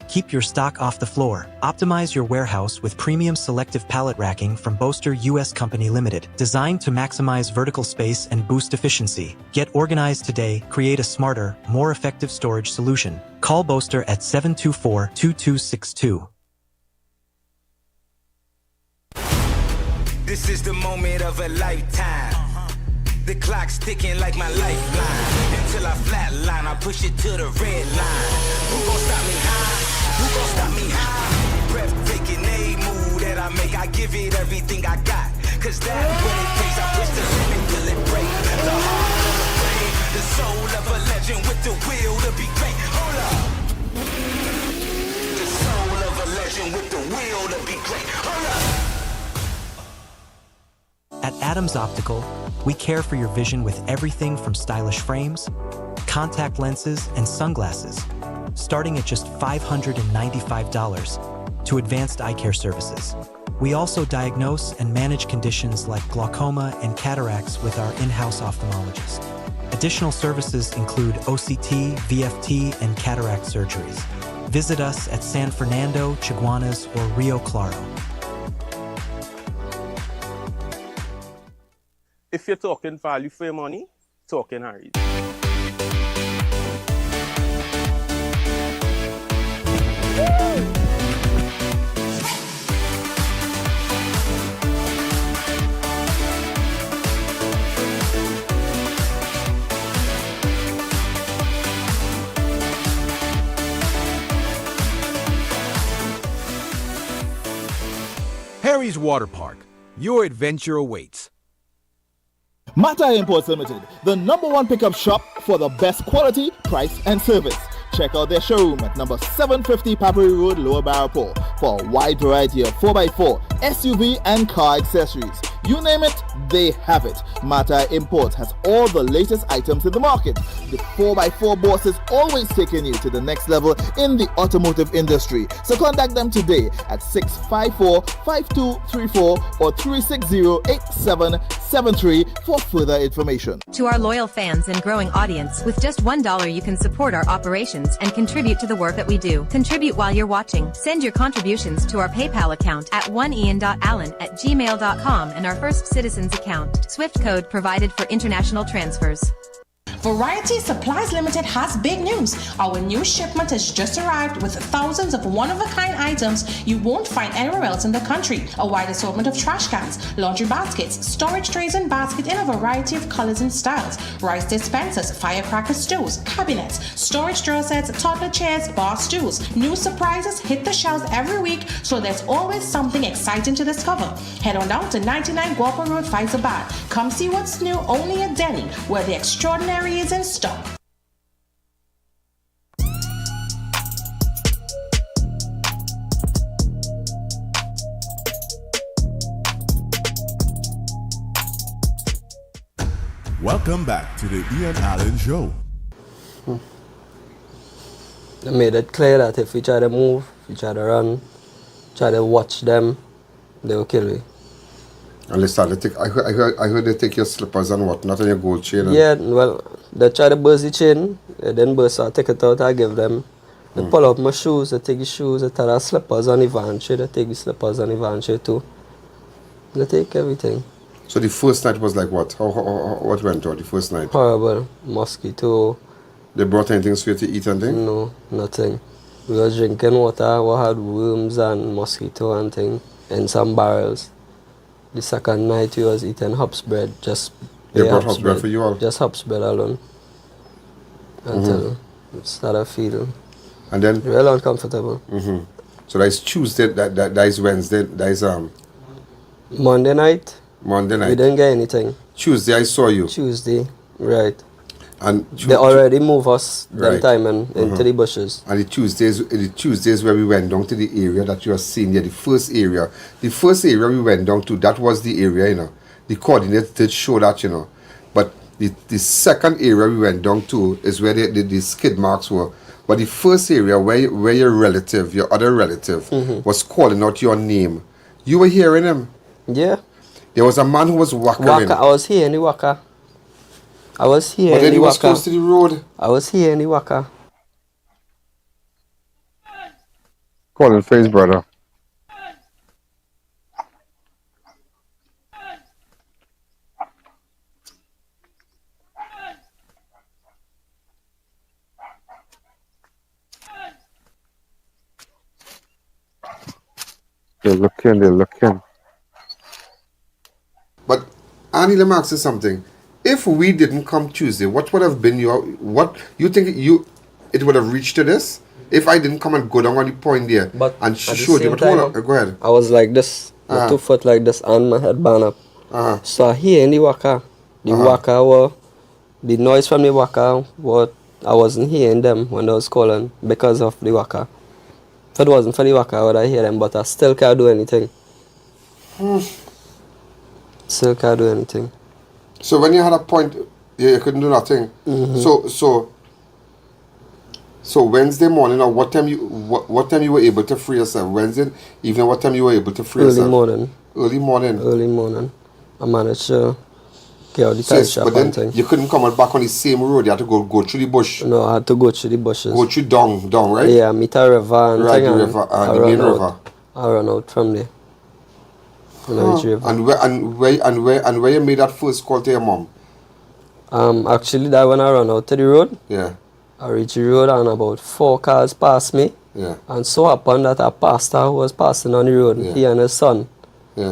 Keep your stock off the floor. Optimize your warehouse with premium selective pallet racking from Boaster US Company Limited, designed to maximize vertical space and boost efficiency. Get organized today, create a smarter, more effective storage solution. Call Boaster at 724-2262. This is the moment of a lifetime. The clock's ticking like my lifeline. Until I flatline, I push it to the red line. Who gon' stop me high? Who gon' stop me high? Breathtaking, a move that I make, I give it everything I got. Cause that's when it pays, I push the limit till it break. The heart of the flame, the soul of a legend with the will to be great. Hold up. The soul of a legend with the will to be great. Hold up. At Adams Optical, we care for your vision with everything from stylish frames, contact lenses, and sunglasses, starting at just $595, to advanced eye care services. We also diagnose and manage conditions like glaucoma and cataracts with our in-house ophthalmologist. Additional services include OCT, VFT, and cataract surgeries. Visit us at San Fernando, Chiguanas, or Rio Claro. If you're talking value for your money, talking Harry's. Harry's Water Park. Your adventure awaits. Mata Imports Limited, the #1 pickup shop for the best quality, price, and service. Check out their showroom at number 750 Papari Road, Lower Barapore, for a wide variety of 4x4, SUV, and car accessories. You name it, they have it. Mata Imports has all the latest items in the market. The 4x4 boss is always taking you to the next level in the automotive industry. So contact them today at 654-5234 or 360-8773 for further information. To our loyal fans and growing audience, with just $1 you can support our operations and contribute to the work that we do. Contribute while you're watching. Send your contributions to our PayPal account at oneian.allen@gmail.com and our First Citizens account. Swift code provided for international transfers. Variety Supplies Limited has big news. Our new shipment has just arrived with thousands of one-of-a-kind items you won't find anywhere else in the country. A wide assortment of trash cans, laundry baskets, storage trays and baskets in a variety of colors and styles, rice dispensers, firecracker stoves, cabinets, storage drawer sets, toddler chairs, bar stools. New surprises hit the shelves every week, so there's always something exciting to discover. Head on down to 99 Guapa Road, Faisabad. Come see what's new only at Denny, where the extraordinary is in stock. Welcome back to the I.A.N Show. They made it clear that if we try to move, if we try to run, try to watch them, they will kill me. And they started to take, I heard they take your slippers and whatnot and your gold chain. Yeah, well, they try to burst the chain, then burst out, take it out, I give them. They pull up my shoes, they take the shoes, they tie the slippers on the van chain, they take the slippers on the van chain too. They take everything. So the first night was like what? What went on the first night? Horrible. Mosquito. They brought anything sweet to eat and thing? No, nothing. We were drinking water, we had worms and mosquito and thing in some barrels. The second night we was eating hops bread, just they brought hops bread for you all? Just hops bread alone. Until it started feeling and then real uncomfortable. So that is Tuesday, that is Wednesday, that is Monday night. Monday night. We didn't get anything. Tuesday I saw you. Tuesday, right. And they already move us that time and into the bushes. And the Tuesdays where we went down to the area that you are seeing here, the first area we went down to, that was the area, you know. The coordinates did show that, you know. But the second area we went down to is where the skid marks were. But the first area where your other relative, was calling out your name, you were hearing him? Yeah. There was a man who was walking. I was here in the Waka. I was here but in then the he was Waka. close to the road. I was here in the Waka. Calling for his brother. They're looking. But Annie, let me ask you something. If we didn't come Tuesday, what would have been you think it would have reached to this? If I didn't come and go down on the point there and showed you, but go ahead. I was like this, 2 foot like this, and my head band up. So here in the Waka, the noise from the Waka, I wasn't hearing them when I was calling because of the Waka. If it wasn't for the Waka, I would have heard them, but I still can't do anything. Still can't do anything. So when you had a point, you couldn't do nothing. So Wednesday morning, or what time you were able to free yourself? Wednesday evening, what time you were able to free yourself? Early morning. I managed to get out the tight shop. But then you couldn't come back on the same road. You had to go through the bush. No, I had to go through the bushes. Go through down, right? Yeah, meet a river and the river, the main river. I run out from there. And where you made that first call to your mom? Actually, that when I run out to the road. Yeah. I reached the road and about 4 cars passed me. Yeah. And so happened that a pastor who was passing on the road, he and his son,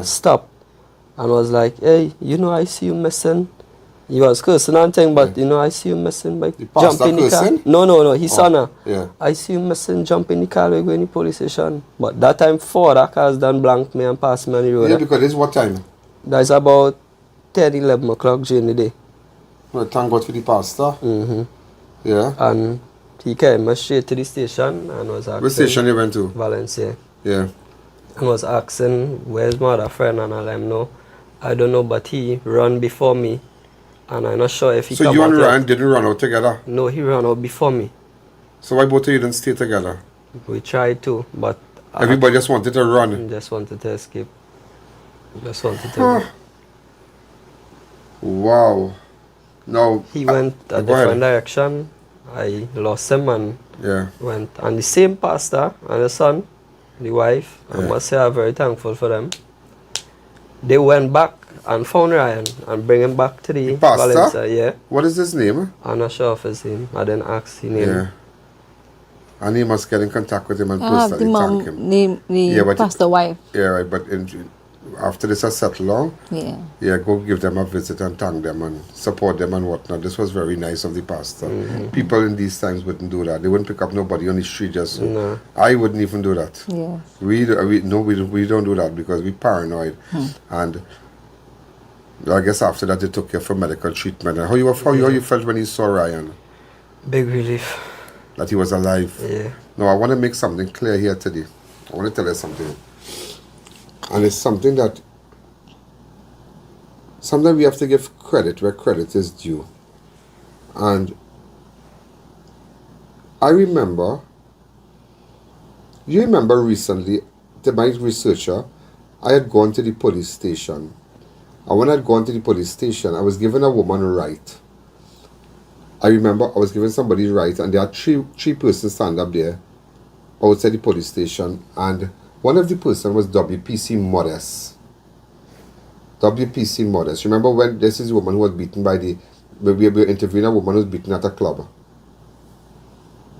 stopped and was like, "Hey, I see you missing." He was cursing and thing, but I see you missing. Like, jump in the car. No, his son. Yeah. I see you missing, jump in the car, we go in the police station. But that time 4 other cars done blanked me and passed me on the road. Yeah, because it's what time? That's about 10, 11 o'clock during the day. Well, thank God for the pastor. Yeah. And he came straight to the station and was asking... Which station you went to? Valencia. Yeah. And was asking, where's my other friend? And I let him know. I don't know, but he ran before me. And I'm not sure if he So you and Ryan didn't run out together? No, he ran out before me. So why both of you didn't stay together? We tried to, but... Everybody just wanted to run? Just wanted to escape. Just wanted to run. Wow. Now... He went a different direction. I lost him and went. And the same pastor and the son, the wife, I must say I'm very thankful for them. They went back and found Ryan and bring him back to the pastor? Valencia. Yeah. What is his name? I'm not sure of his name. I didn't ask his name. Yeah. And he must get in contact with him and personally thank him. The pastor wife. Yeah, right. But after this has settled on, go give them a visit and thank them and support them and whatnot. This was very nice of the pastor. People in these times wouldn't do that. They wouldn't pick up nobody on the street just so. No. I wouldn't even do that. Yeah. We don't do that because we're paranoid. And I guess after that they took you for medical treatment. And how you felt when you saw Ryan? Big relief. That he was alive. Yeah. Now I want to make something clear here today. I want to tell you something. And it's something that sometimes we have to give credit where credit is due. And you remember recently, my researcher, I had gone to the police station. And when I had gone to the police station, I was given a woman a right. I remember I was giving somebody a right, and there are three persons stand up there outside the police station, and one of the person was WPC Modest. WPC Modest. Remember when this is a woman who was beaten we were interviewing a woman who was beaten at a club.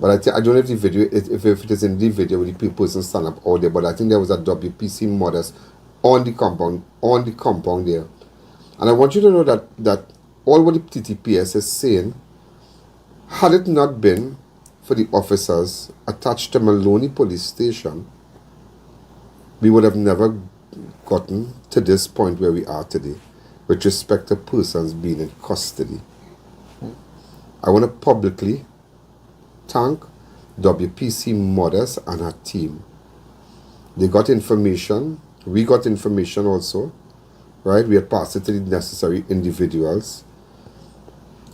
But I don't know if the video, if it is in the video with the person stand up out there, but I think there was a WPC Modest on the compound there. And I want you to know that all what the TTPS is saying, had it not been for the officers attached to Maloney Police Station, we would have never gotten to this point where we are today with respect to persons being in custody. I want to publicly thank WPC Modest and her team. They got information. We got information also. Right? We had passed it to the necessary individuals.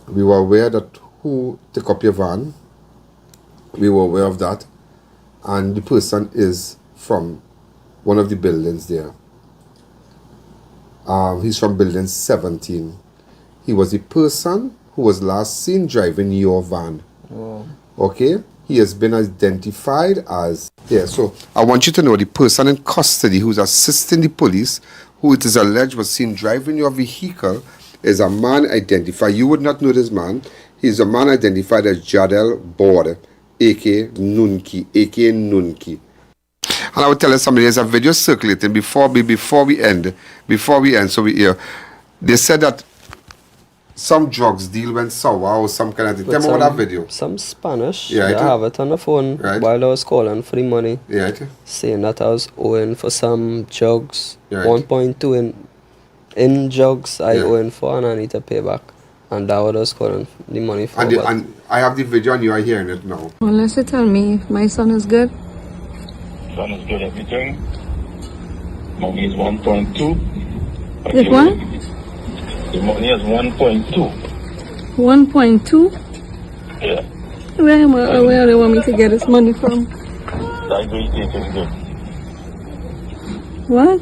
We were aware that who took up your van. We were aware of that. And the person is from one of the buildings there. He's from building 17. He was the person who was last seen driving your van. Oh. Okay? He has been identified as... Yeah, so I want you to know the person in custody who's assisting the police, who it is alleged was seen driving your vehicle, is a man identified. You would not know this man. He's a man identified as Jadel Borde, a.k.a. Nunki. And I would tell you something, there's a video circulating before we end, so we hear. They said that some drugs deal went sour or some kind of thing. Tell me about that video. Some Spanish. Yeah, I have it on the phone while I was calling for the money. Yeah, saying that I was owing for some drugs. Right. 1.2 in drugs I owing for, and I need to pay back. And that what I was calling the money for. And I have the video and you are hearing it now. Unless you tell me if my son is good. Son is good, everything. Money is 1.2. If what? The money is 1.2. 1.2? Yeah. Where do you want me to get this money from? That's what you think is good. What?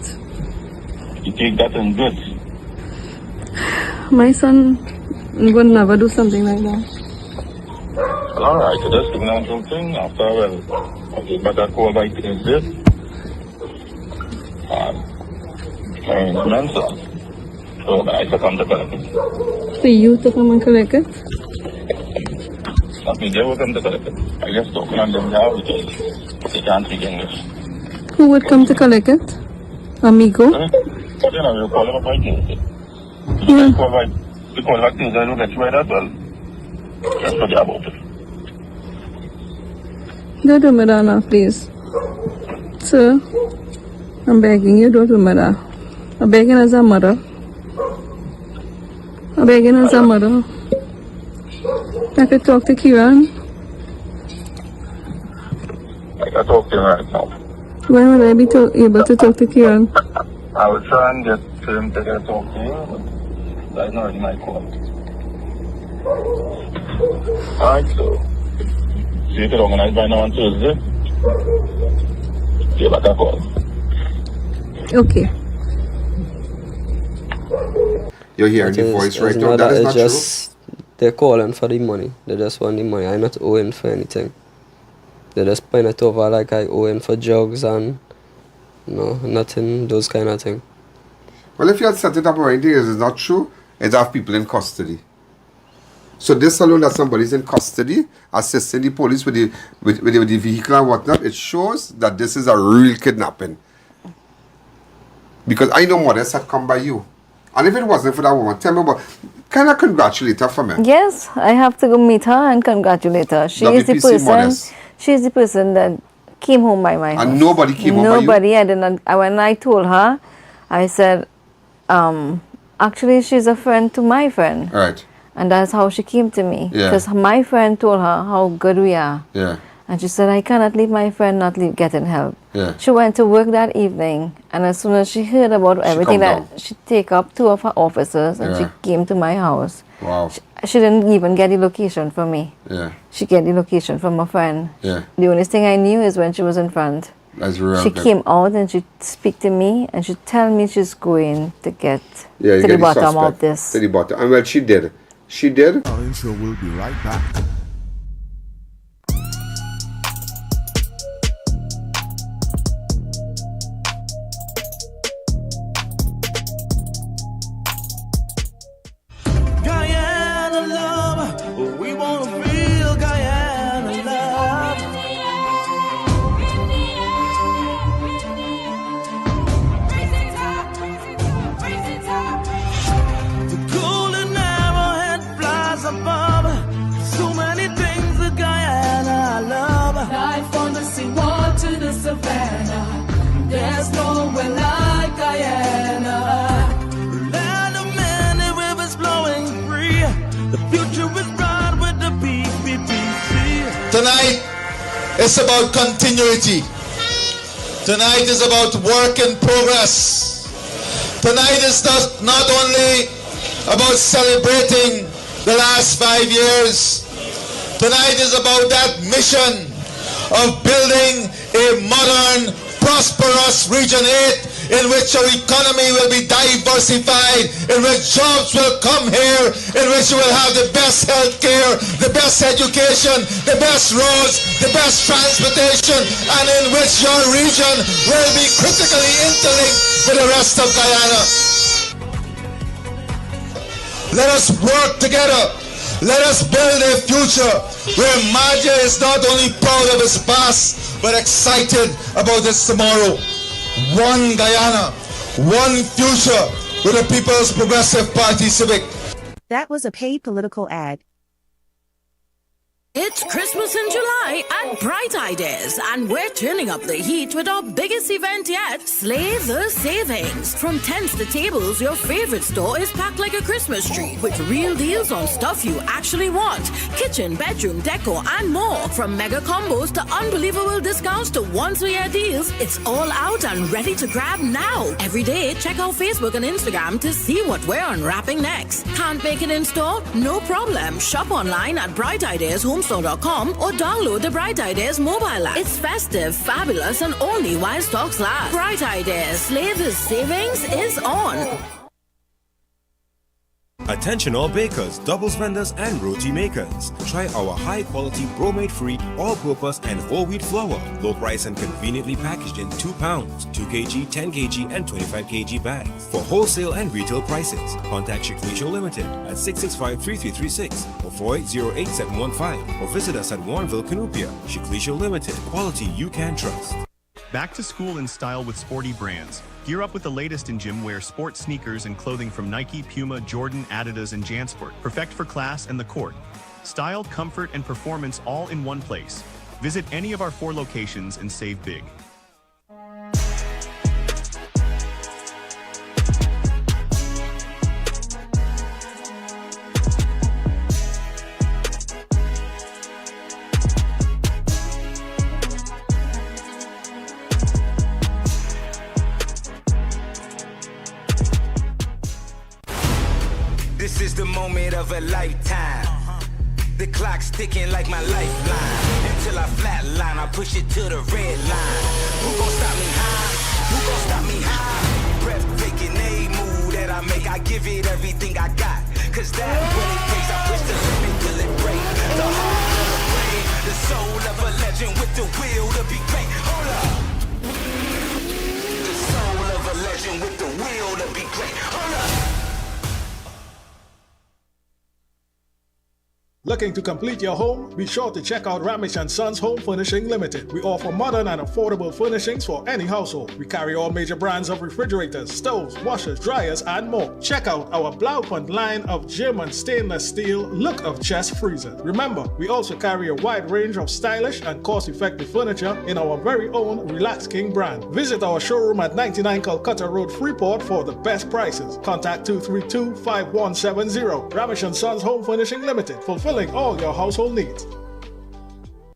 You think that is good? My son would never do something like that. Alright, so just giving out something. After, I'll get back a call by Thursday. Arrangement, so I can come to collect it. For you to come and collect it? Not me, they will come to collect it. I just talking on them now because they can't speak English. Who would come to collect it? Amigo? But you know, you call them up by Thursday. Yeah. You call by Thursday, you'll get you right as well. Just forget about it. Don't do me that now, please. Sir, I'm begging you, don't do me that. I'm begging as a mother. I'm begging as a mother. I could talk to Kieran. I can talk to him right now. When will I be able to talk to Kieran? I will try and get him to get talk to you, but that's not in my call. Alright, so see if you organize by now on Tuesday. Give back a call. Okay. You're hearing the voice right now. That is not just true. They're calling for the money. They just want the money. I'm not owing for anything. They just paying it over like I owing for drugs and nothing, those kind of thing. Well, if you had set it up or anything, it's not true. It's have people in custody. So this alone that somebody's in custody, assisting the police with the vehicle and whatnot, it shows that this is a real kidnapping. Because I know Modest had come by you. And if it wasn't for that woman, tell me about, can I congratulate her for me? Yes, I have to go meet her and congratulate her. She is the person. Modest. She is the person that came home by my house. And nobody came home by you? Nobody. I didn't. When I told her, I said, actually, she's a friend to my friend. Right. And that's how she came to me. Yeah. Because my friend told her how good we are. Yeah. And she said, I cannot leave my friend not getting help. Yeah. She went to work that evening, and as soon as she heard about everything she take up 2 of her officers, and she came to my house. Wow. She didn't even get the location from me. Yeah. She get the location from a friend. Yeah. The only thing I knew is when she was in front. That's real. She came out and she speak to me and she tell me she's going to get to the bottom of this. To the bottom. And well, she did. She did. Alleyne Show will be right back. Guyana love, we wanna feel Guyana love. The golden arrowhead flies above. So many things that Guyana I love. Life on the sea, water the savannah. There's nowhere like Guyana. Land of many rivers flowing free. The future is bright with the Tonight is about continuity. Tonight is about work in progress. Tonight is not only about celebrating the last 5 years. Tonight is about that mission of building a modern, prosperous Region 8 in which our economy will be diversified, in which jobs will come here, in which you will have the best health care, the best education, the best roads, the best transportation, and in which your region will be critically interlinked with the rest of Guyana. Let us work together. Let us build a future where Maja is not only proud of his past, but excited about his tomorrow. One Guyana, one future with the People's Progressive Party Civic. That was a paid political ad. It's Christmas in July at Bright Ideas, and we're turning up the heat with our biggest event yet, Slay the Savings. From tents to tables, your favorite store is packed like a Christmas tree with real deals on stuff you actually want. Kitchen, bedroom, decor, and more. From mega combos to unbelievable discounts to once-a-year deals, it's all out and ready to grab now. Every day, check out Facebook and Instagram to see what we're unwrapping next. Can't make it in store? No problem. Shop online at Bright Ideas Home Store.com or download the Bright Ideas mobile app. It's festive, fabulous, and only while stocks last. Bright Ideas, Slay the Savings is on. Attention all bakers, doubles vendors, and roti makers. Try our high-quality bromate-free, all-purpose, and whole wheat flour. Low price and conveniently packaged in 2 pounds, 2 kg, 10 kg, and 25 kg bags. For wholesale and retail prices, contact Shiklisho Limited at 665-3336 or 4808-715 or visit us at Warrenville, Canupia. Shiklisho Limited, quality you can trust. Back to school in style with sporty brands. Gear up with the latest in gym wear, sports sneakers, and clothing from Nike, Puma, Jordan, Adidas, and JanSport. Perfect for class and the court. Style, comfort, and performance all in one place. Visit any of our 4 locations and save big. This is the moment of a lifetime. The clock's ticking like my lifeline. Until I flatline, I push it to the red line. Who gon' stop me high? Who gon' stop me high? Breathtaking, a move that I make, I give it everything I got. Cause that's what it takes, I push the limit till it breaks. The heart of the brain, the soul of a legend with the will to be great. Hold up. The soul of a legend with the will to be great. Hold up. Looking to complete your home? Be sure to check out Ramesh & Sons Home Furnishing Limited. We offer modern and affordable furnishings for any household. We carry all major brands of refrigerators, stoves, washers, dryers, and more. Check out our Blaupunkt line of German stainless steel look of chest freezers. Remember, we also carry a wide range of stylish and cost-effective furniture in our very own Relax King brand. Visit our showroom at 99 Calcutta Road, Freeport for the best prices. Contact 232-5170. Ramesh & Sons Home Furnishing Limited. Fulfilling all your household needs.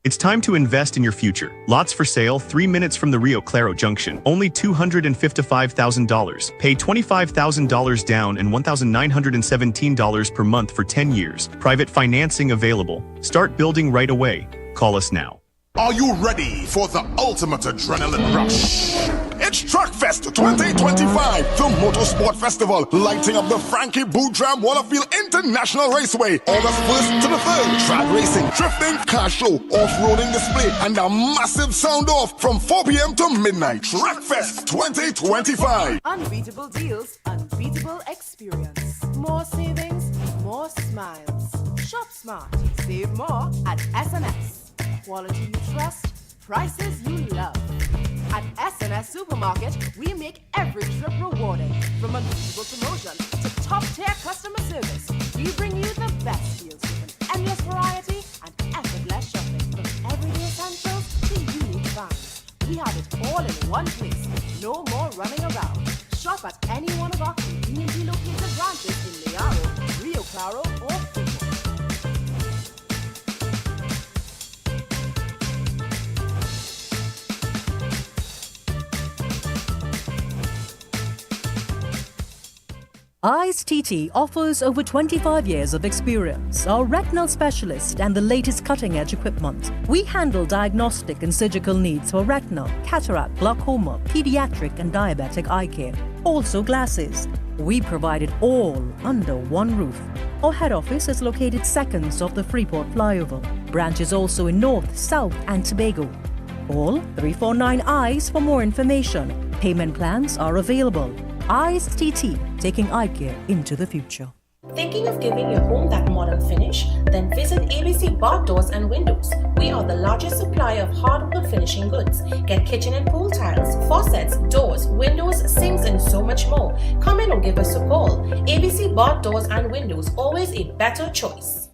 It's time to invest in your future. Lots for sale 3 minutes from the Rio Claro Junction. Only $255,000. Pay $25,000 down and $1,917 per month for 10 years. Private financing available. Start building right away. Call us now. Are you ready for the ultimate adrenaline rush? It's Truckfest 2025, the motorsport festival, lighting up the Frankie Bootram Wallafield International Raceway. August 1st to the 3rd, track racing, drifting, car show, off-roading display, and a massive sound-off from 4 p.m. to midnight. Truckfest 2025. Unbeatable deals, unbeatable experience. More savings, more smiles. Shop smart, save more at SNS. Quality you trust, prices you love. At SNS Supermarket, we make every trip rewarding. From unbeatable promotion to top-tier customer service, we bring you the best deals with an endless variety and effortless shopping. From everyday essentials to unique finds, we have it all in one place. No more running around. Shop at any one of our conveniently located branches in Learo, Rio Claro, or Freeport. I.A.N TT offers over 25 years of experience, are retinal specialist and the latest cutting-edge equipment. We handle diagnostic and surgical needs for retinal, cataract, glaucoma, pediatric and diabetic eye care. Also glasses. We provide it all under one roof. Our head office is located seconds off the Freeport flyover. Branches also in North, South and Tobago. Call 349 eyes for more information. Payment plans are available. I.A.N TT, taking eye care into the future. Thinking of giving your home that modern finish? Then visit ABC Bar Doors and Windows. We are the largest supplier of hardwood finishing goods. Get kitchen and pool tiles, faucets, doors, windows, sinks, and so much more. Come in or give us a call. ABC Bar Doors and Windows, always a better choice.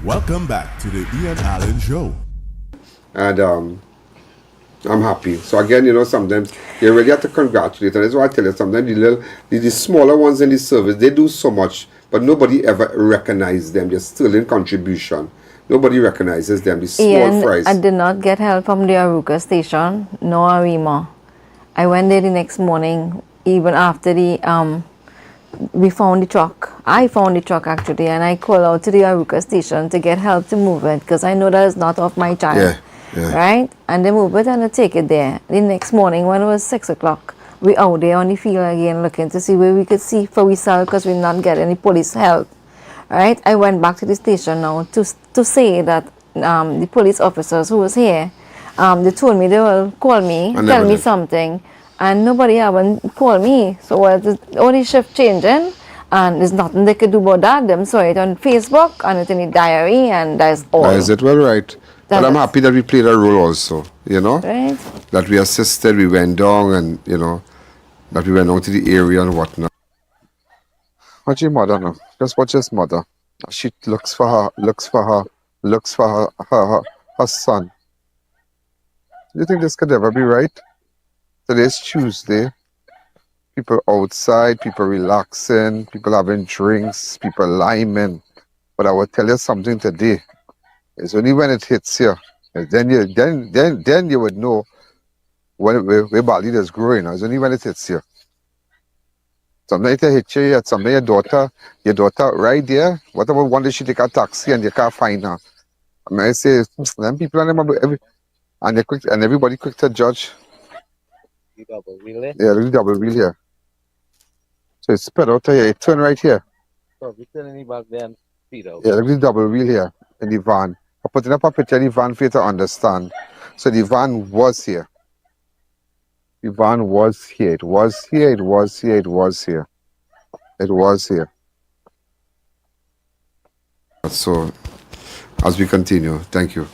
Welcome back to the Ian Alleyne Show. And I'm happy. So again, you know, sometimes you really have to congratulate. And that's why I tell you, sometimes the smaller ones in the service, they do so much, but nobody ever recognizes them. They're still in contribution. Nobody recognizes them, the small Ian, fries. I did not get help from the Aruca station, no Arima. I went there the next morning, even after the we found the truck. I found the truck actually, and I called out to the Aruca station to get help to move it, because I know that is not of my child. Yeah. Right? And they move it and they take it there. The next morning when it was 6 o'clock, we out there on the field again looking to see where we could see for we sell, because we not get any police help. Right? I went back to the station now to say that the police officers who was here, they told me they will call me, tell me something. And nobody haven't called me. So only shift changing, and there's nothing they could do about that. Them saw it on Facebook and it's in the diary, and that's all. That is it, well, right. But I'm happy that we played a role also, you know. Right. That we assisted, we went down, and, you know, that we went out to the area and whatnot. Watch your mother now. Just watch his mother. She looks for her son. Do you think this could ever be right? Today's Tuesday. People outside, people relaxing, people having drinks, people liming. But I will tell you something today. It's only when it hits you, then you would know where Bali is growing. It's only when it hits you. Sometimes it hits you, sometimes your daughter right there. What about one day she take a taxi and you can't find her? I mean, I say, them people and everybody quick to judge. Double wheel there? Yeah, really double wheel here. So it's spread out here. It turn right here. So we turn in back there and speed out. Yeah, really double wheel here in the van. I'm putting up a picture of the van for you to understand. So the van was here. The van was here. It was here. It was here. It was here. It was here. So, as we continue, thank you.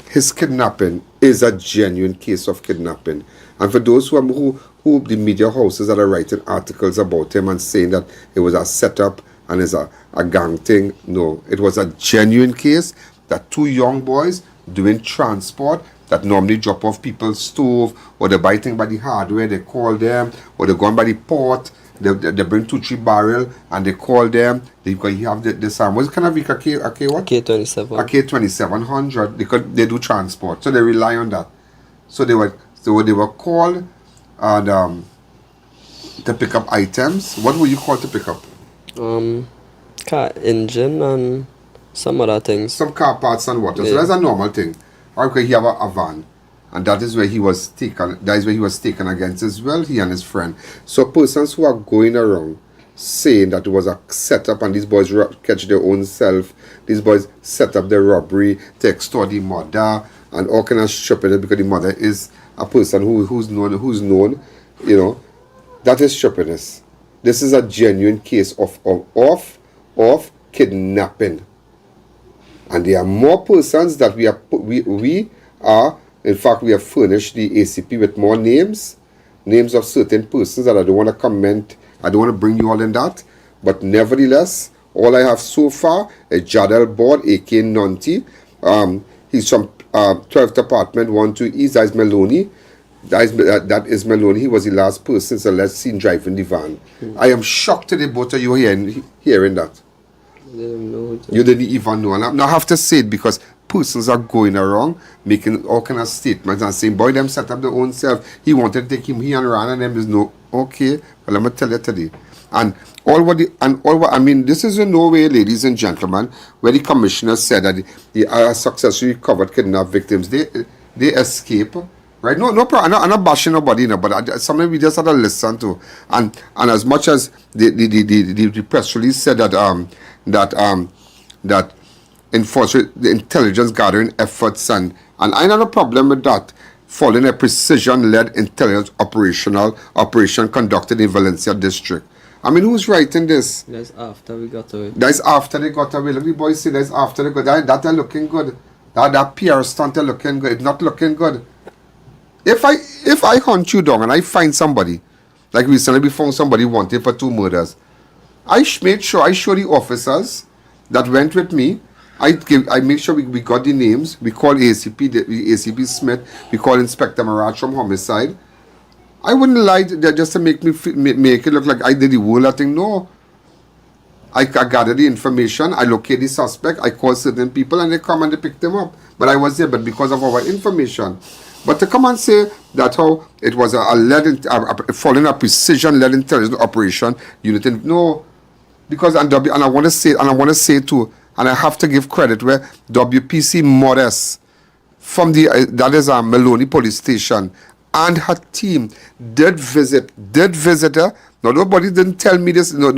His kidnapping is a genuine case of kidnapping. And for those who the media houses that are writing articles about him and saying that it was a setup and it's a gang thing, no. It was a genuine case that two young boys doing transport that normally drop off people's stove, or they buy things by the hardware, they call them, or they go on by the port, they bring 2-3 barrel and they call them. They have this what's kind of vehicle? What? K27. A K2700. They do transport, so they rely on that. So they were called and to pick up items. What were you called to pick up? Car engine and some other things. Some car parts and water. Yeah. So that's a normal thing. Okay, he have a van, and that is where he was taken. That is where he was taken against as well. He and his friend. So persons who are going around saying that it was a setup and these boys catch their own self. These boys set up the robbery to extort the mother and all kind of stupidity because the mother is a person who's known. You know, that is stupidness. This is a genuine case of kidnapping. And there are more persons that we have furnished the ACP with more names of certain persons that I don't want to comment. I don't want to bring you all in that. But nevertheless, all I have so far is Jadal Board, A.K. Nonti. He's from 12th Apartment, 1-2 East, that's Maloney. That is Maloney. He was the last person last seen driving the van. I am shocked today both of you hearing that. You didn't even know. And I have to say it because persons are going around making all kind of statements and saying, boy, them set up their own self. He wanted to take him here and run, and them is no, okay, well, let me tell you today. And I mean, this is in no way, ladies and gentlemen, where the commissioner said that they successfully recovered kidnapped victims. They escape, right? No problem. I'm not bashing nobody, but something we just had to listen to. And as much as the press release said that enforcement, the intelligence gathering efforts, and I have no problem with that, following a precision-led intelligence operation conducted in Valencia district. I mean, who's writing this? That's after we got away. That's after they got away. Look, the boys say that's after they got away. That are looking good. That PR stunt are looking good. It's not looking good. If I hunt you down and I find somebody, like recently we found somebody wanted for 2 murders, I made sure I show the officers that went with me. I make sure we got the names. We call ACP Smith. We call Inspector Mirage from homicide. I wouldn't lie just to make it look like I did the whole thing. No. I gathered the information. I locate the suspect. I call certain people and they come and they pick them up. But I was there, but because of our information. But to come and say that how it was following a precision-led intelligence operation unit, no. Because and I want to say too, and I have to give credit where WPC Morris from that is Maloney Police Station and her team did visit her. No, nobody didn't tell me this. No,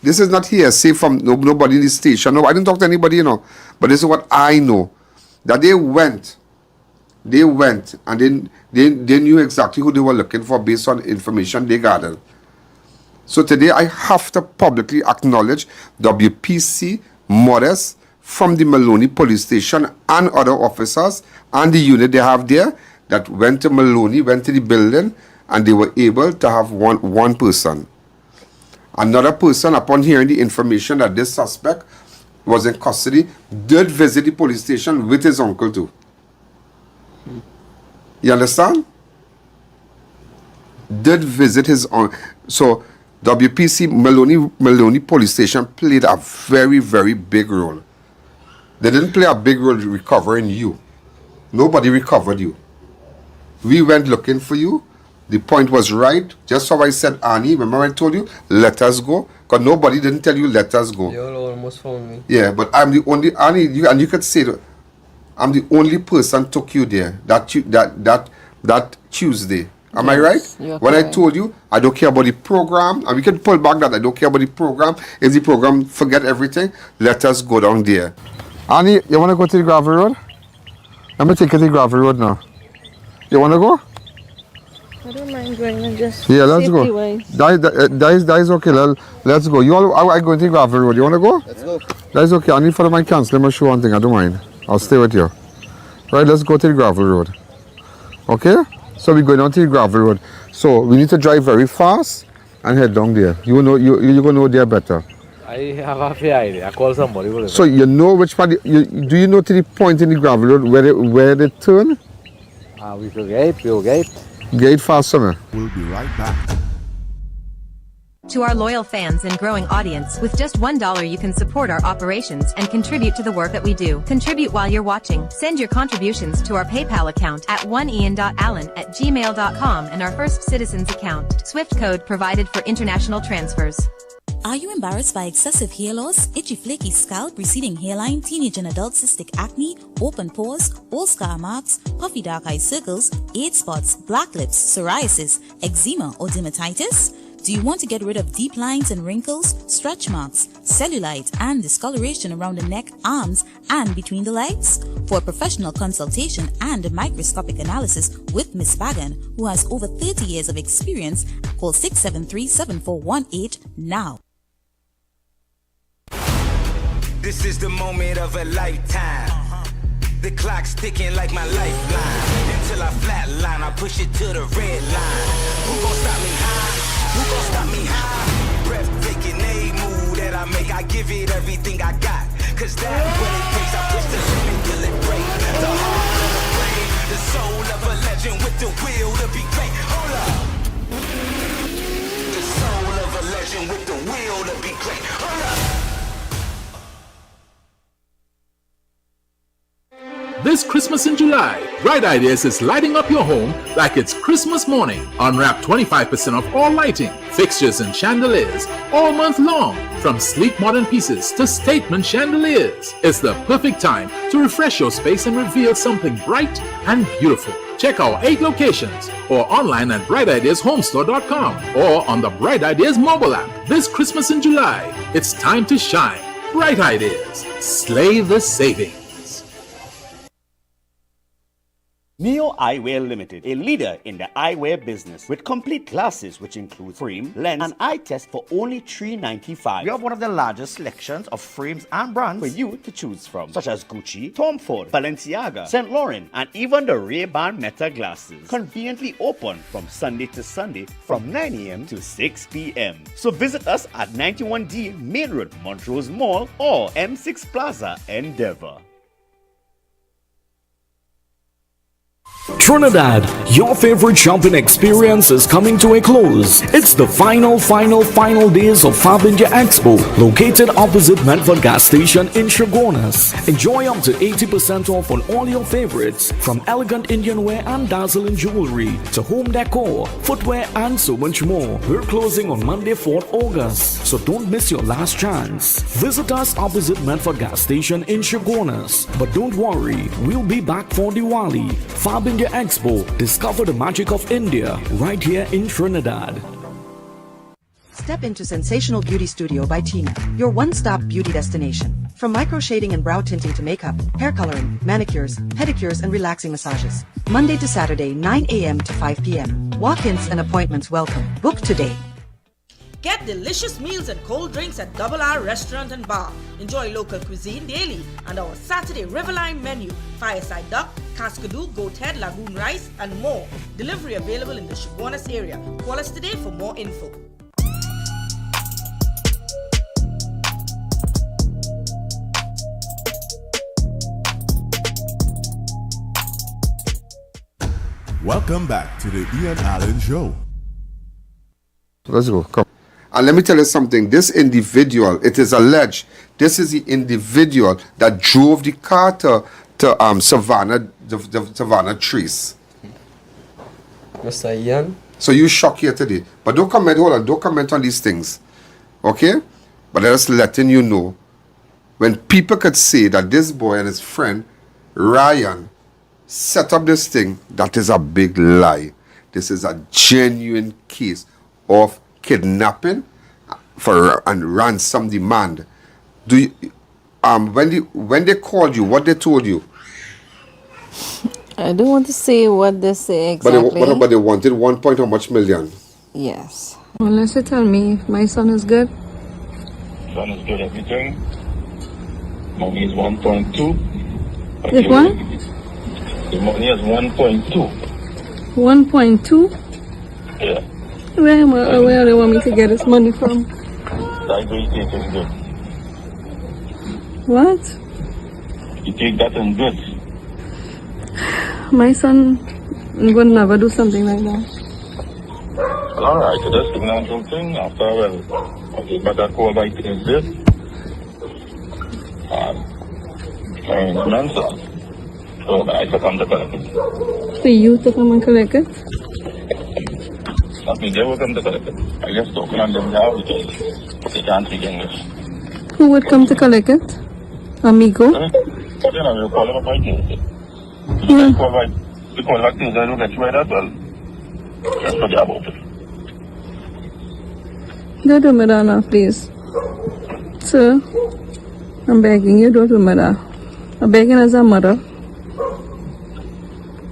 this is not hearsay from nobody in the station. No, I didn't talk to anybody, But this is what I know. That they went and they knew exactly who they were looking for based on information they gathered. So today I have to publicly acknowledge WPC Morris from the Maloney Police Station and other officers and the unit they have there that went to Maloney, went to the building, and they were able to have one person. Another person, upon hearing the information that this suspect was in custody, did visit the police station with his uncle too. You understand? Did visit his uncle. So WPC Maloney Police Station played a very, very big role. They didn't play a big role recovering you. Nobody recovered you. We went looking for you. The point was right. Just how I said, Annie, remember I told you, let us go? Because nobody didn't tell you, let us go. You all almost found me. Yeah, but I'm the only, Annie, you could say that I'm the only person took you there that Tuesday. Am I right? When I told you, I don't care about the program, and we can pull back that I don't care about the program. If the program forget everything, let us go down there. Annie, you want to go to the gravel road? Let me take you to the gravel road now. You want to go? I don't mind going and just let's go. That is okay. Let's go. You all are going to the gravel road. You want to go? Let's go. That is okay. I need for my cancel. Let me show one thing. I don't mind. I'll stay with you. Right, let's go to the gravel road. Okay? So we're going down to the gravel road. So we need to drive very fast and head down there. You're going to know there better. I have a fair idea. I call somebody. So you know which part, do you know to the point in the gravel road where they turn? We will gate. Gate faster, man. We'll be right back. To our loyal fans and growing audience, with just $1 you can support our operations and contribute to the work that we do. Contribute while you're watching. Send your contributions to our PayPal account at ianalleyne@gmail.com and our First Citizens account. Swift code provided for international transfers. Are you embarrassed by excessive hair loss, itchy flaky scalp, receding hairline, teenage and adult cystic acne, open pores, old scar marks, puffy dark eye circles, age spots, black lips, psoriasis, eczema or dermatitis? Do you want to get rid of deep lines and wrinkles, stretch marks, cellulite and discoloration around the neck, arms and between the legs? For a professional consultation and a microscopic analysis with Ms. Bagan, who has over 30 years of experience, call 673-7418 now. This is the moment of a lifetime. The clock's ticking like my lifeline. Until I flatline, I push it to the red line. Who gon' stop me high? Who gon' stop me high? Breathtaking, a move that I make, I give it everything I got. Cause that's what it takes, I push the limit till it breaks. The heart of the brain, the soul of a legend with the will to be great. Hold up. The soul of a legend with the will to be great. Hold up. This Christmas in July, Bright Ideas is lighting up your home like it's Christmas morning. Unwrap 25% off all lighting, fixtures and chandeliers all month long. From sleek modern pieces to statement chandeliers. It's the perfect time to refresh your space and reveal something bright and beautiful. Check our 8 locations or online at brightidеashomestore.com or on the Bright Ideas mobile app. This Christmas in July, it's time to shine. Bright Ideas. Slay the savings. Neo Eyewear Limited, a leader in the eyewear business with complete glasses which include frame, lens, and eye test for only $3.95. We have one of the largest selections of frames and brands for you to choose from, such as Gucci, Tom Ford, Balenciaga, St. Laurent, and even the Ray-Ban Meta glasses. Conveniently open from Sunday to Sunday from 9 a.m. to 6 p.m. So visit us at 91D Main Road, Montrose Mall, or M6 Plaza, Endeavour. Trinidad, your favorite shopping experience is coming to a close. It's the final days of Fabinja Expo, located opposite Medford gas station in Chaguanas. Enjoy up to 80% off on all your favorites, from elegant Indian wear and dazzling jewelry to home decor, footwear, and so much more. We're closing on Monday, 4th August, so don't miss your last chance. Visit us opposite Medford gas station in Chaguanas. But don't worry, we'll be back for Diwali. Fabinja Expo, discover the magic of India right here in Trinidad. Step into Sensational Beauty Studio by Tina, your one-stop beauty destination. From micro shading and brow tinting to makeup, hair coloring, manicures, pedicures, and relaxing massages. Monday to Saturday, 9 a.m. to 5 p.m. Walk-ins and appointments welcome. Book today. Get delicious meals and cold drinks at Double R Restaurant and Bar. Enjoy local cuisine daily and our Saturday Riverline menu. Fireside duck, cascadoo, goat head, lagoon rice, and more. Delivery available in the Chaguanas area. Call us today for more info. Welcome back to the Ian Alleyne Show. Let's go. Come. And let me tell you something. This individual, it is alleged, this is the individual that drove the car to Savannah, the Savannah trees. Mr. Ian? So you shocked here today. But don't comment, hold on, don't comment on these things. Okay? But I'm just letting you know, when people could say that this boy and his friend, Ryan, set up this thing, that is a big lie. This is a genuine case of kidnapping and ransom demand. Do you, when they called you, what they told you? I don't want to say what they say exactly. But they wanted 1 point how much million? Yes. Unless you tell me if my son is good. Son is good, everything. Money is 1.2. If what? The money is 1.2. 1.2? Yeah. Where do you want me to get this money from? That's what you take as good. What? You take that as good. My son would never do something like that. Alright, so just give me something. After a while, I'll get back a call by Tuesday. And answer. So I can come to collect it. For you to come and collect it? I mean, they will come to collect it. I guess talking on them now because they can't speak English. Who would come to collect it? Amigo? But you know, we'll call them up by Tuesday. Yeah. We call back Tuesday, we'll get you right as well. Just forget about it. Don't do me that now, please. Sir, I'm begging you, don't do me that. I'm begging as a mother.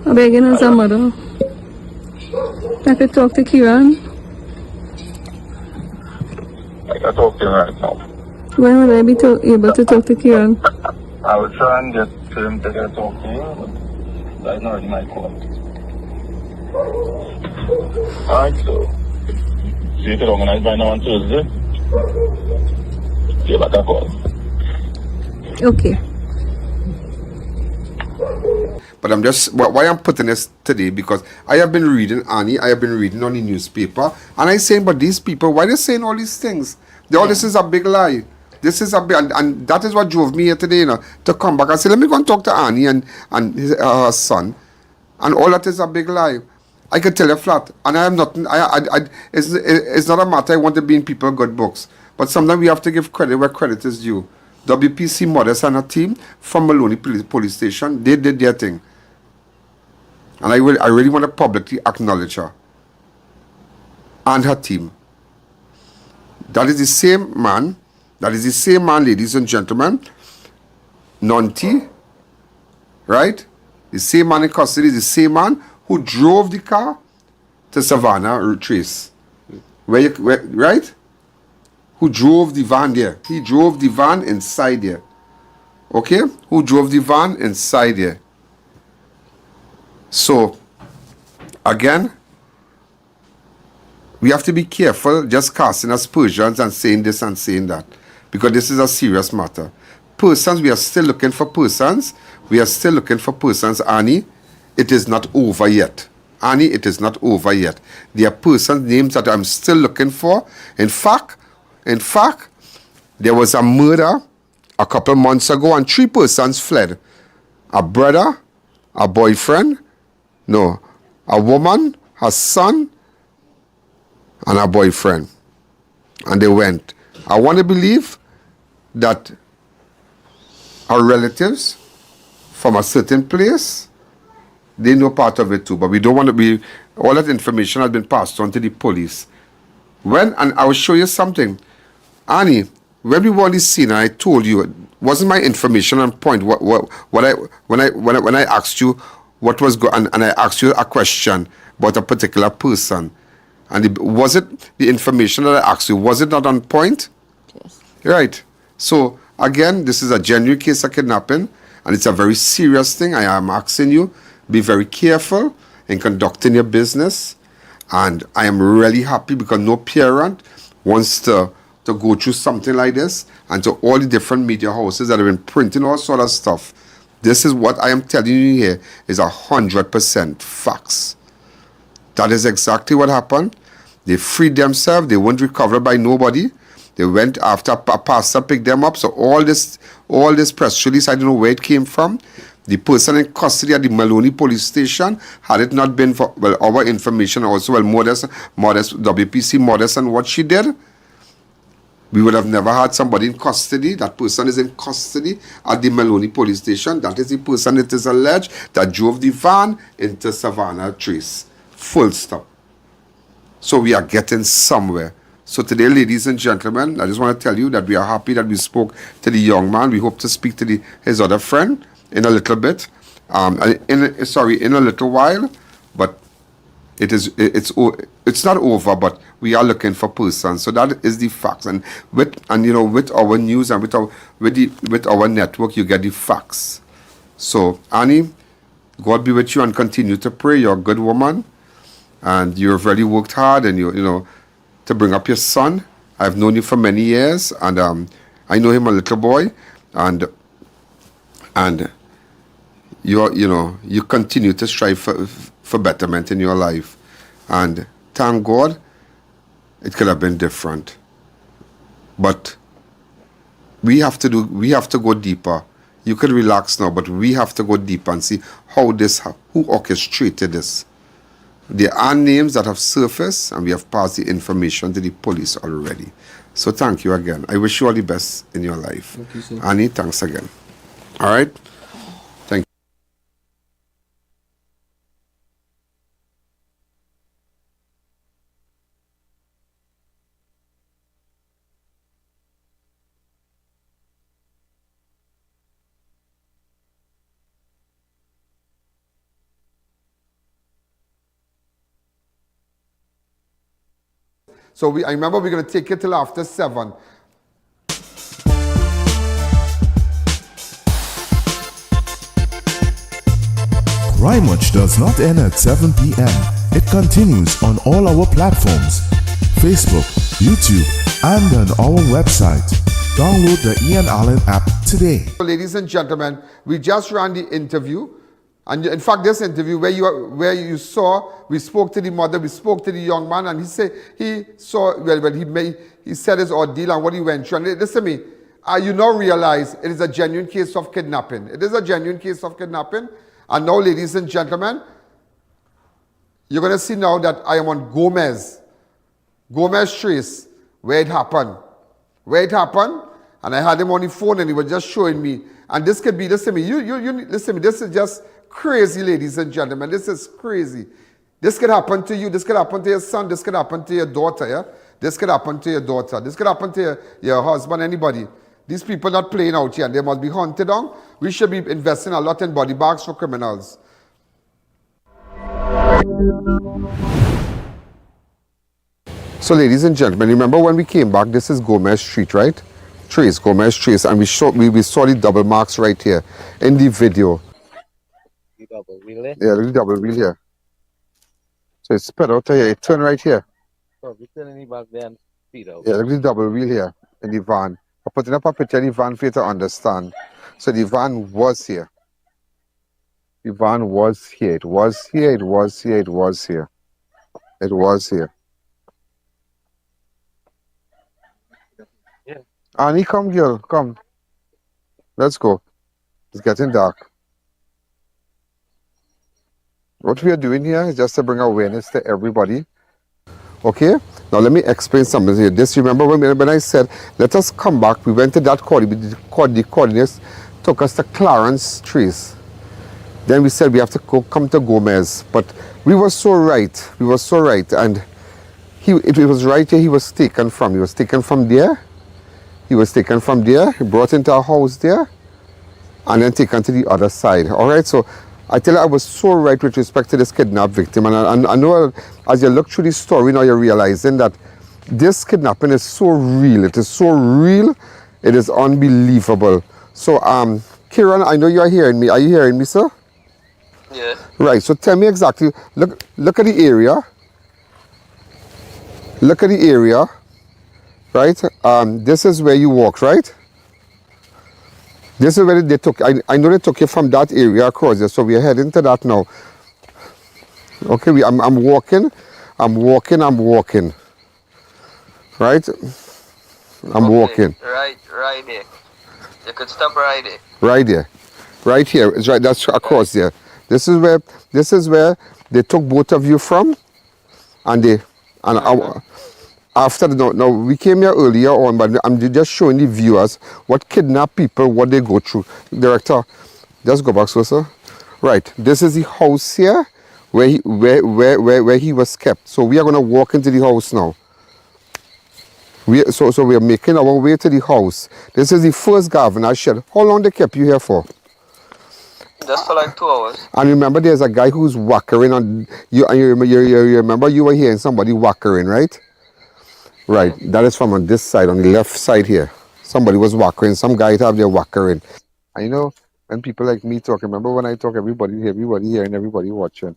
I'm begging as a mother. I could talk to Kieran. I can talk to him right now. When will I be able to talk to Kieran? I will try and get him to get talk to you, but right now he might call. Alright, so see if you organize by now on Tuesday. See about that call. Okay. But I'm just, why I'm putting this today, because I have been reading, Annie, I have been reading on the newspaper, and I saying, but these people, why are they saying all these things? All this is a big lie. This is a big, and that is what drove me here today, to come back and say, let me go and talk to Annie and her son. And all that is a big lie. I can tell you flat, and I am not, it's not a matter I want to be in people's good books, but sometimes we have to give credit where credit is due. WPC Modest and her team from Maloney Police Station, they did their thing. And I really want to publicly acknowledge her and her team. That is the same man, ladies and gentlemen, Nonti, right? The same man in custody, the same man who drove the car to Savannah Trace. Right? Who drove the van there. He drove the van inside there. Okay? Who drove the van inside there. So, again, we have to be careful just casting aspersions and saying this and saying that, because this is a serious matter. Persons, we are still looking for persons. We are still looking for persons, Annie. It is not over yet. Annie, it is not over yet. There are persons' names that I'm still looking for. In fact, there was a murder a couple months ago and 3 persons fled. A brother, a boyfriend, a woman, her son, and a boyfriend. And they went. I want to believe that our relatives from a certain place, they know part of it too, but we don't want to be, all that information has been passed on to the police. And I will show you something. Annie, when we were on the scene, I told you, it wasn't my information on point. When I asked you what was going, and I asked you a question about a particular person, and was it the information that I asked you, was it not on point? Yes. Right. So again, this is a genuine case of kidnapping, and it's a very serious thing. I am asking you, be very careful in conducting your business. And I am really happy because no parent wants to go through something like this. And to all the different media houses that have been printing all sort of stuff, this is what I am telling you here is 100% facts. That is exactly what happened. They freed themselves. They weren't recovered by nobody. They went after a pastor picked them up. So all this press release, I don't know where it came from. The person in custody at the Maloney Police Station, had it not been for, our information also, Modest, WPC Modest and what she did, we would have never had somebody in custody. That person is in custody at the Maloney Police Station. That is the person, it is alleged, that drove the van into Savannah Trace. Full stop. So we are getting somewhere. So today, ladies and gentlemen, I just want to tell you that we are happy that we spoke to the young man. We hope to speak to his other friend in a little bit, in a little while, but it's not over, but we are looking for persons. So that is the facts, and with our news and with our network, you get the facts. So Annie, God be with you and continue to pray. You're a good woman, and you've really worked hard, and you to bring up your son. I've known you for many years, and I know him a little boy, and you continue to strive for betterment in your life, and thank God it could have been different, but we have to go deeper. You can relax now, but we have to go deeper and see who orchestrated this. There are names that have surfaced, and we have passed the information to the police already. So thank you again. I wish you all the best in your life. Thank you, sir. Annie, thanks again. All right. Thank you. So I remember we're going to take it till after 7. Crime Watch does not end at 7 p.m. It continues on all our platforms, Facebook, YouTube, and on our website. Download the Ian Alleyne app today. Ladies and gentlemen, we just ran the interview And in fact, this interview where you saw, we spoke to the mother, we spoke to the young man, and he said he saw he said his ordeal and what he went through. And listen to me, you now realize it is a genuine case of kidnapping. It is a genuine case of kidnapping. And now, ladies and gentlemen, you're going to see now that I am on Gomez Trace, where it happened. Where it happened, and I had him on the phone and he was just showing me. And this could be, listen to me, you listen to me, this is just crazy, ladies and gentlemen. This is crazy. This could happen to you, this could happen to your son, this could happen to your daughter, yeah? This could happen to your daughter, this could happen to your husband, anybody. These people not playing out here and they must be hunted down. We should be investing a lot in body bags for criminals. So ladies and gentlemen, remember when we came back, this is Gomez Street, right? Gomez Trace, and we saw the double marks right here in the video. The double wheel there? Yeah, the double wheel here. So it's spread out here, it turned right here. So we turn in the back there and speed out. Yeah, look at the double wheel here in the van. I'm putting up a picture of the van for you to understand. So the van was here. The van was here. It was here, it was here, it was here. It was here. Annie, come, girl, come. Let's go. It's getting dark. What we are doing here is just to bring awareness to everybody. Okay? Now let me explain something here. This, remember when I said, let us come back. We went to that coordinate. The coordinates took us to Clarence Trace. Then we said we have to come to Gomez. But we were so right. We were so right. And it was right here he was taken from. He was taken from there. He was taken from there, brought into a house there, and then taken to the other side. All right, so I tell you, I was so right with respect to this kidnapped victim. And I know as you look through the story now, you're realizing that this kidnapping is so real. It is so real, it is unbelievable. So, Kieran, I know you are hearing me. Are you hearing me, sir? Yeah. Right, so tell me exactly, look at the area. Look at the area. Right? This is where you walk, right? This is where they took, I know they took you from that area across there, so we are heading to that now. Okay, I'm walking. Right? I'm walking. Right there. You could stop right there. Right there. Right here. It's right, that's across there. This is where they took both of you from, and after now we came here earlier on, but I'm just showing the viewers what kidnap people, what they go through. Director, just go back, sir. Right, this is the house here where he was kept. So we are going to walk into the house now. So we are making our way to the house. This is the first governor shed. How long they kept you here for? Just for like 2 hours. And remember, there's a guy who's whackering on you. And you remember you were hearing somebody whackering, right? Right, that is from on this side, on the left side here. Somebody was whackering, some guy have their whackering. And you know, when people like me talk, remember when I talk, everybody here and everybody watching.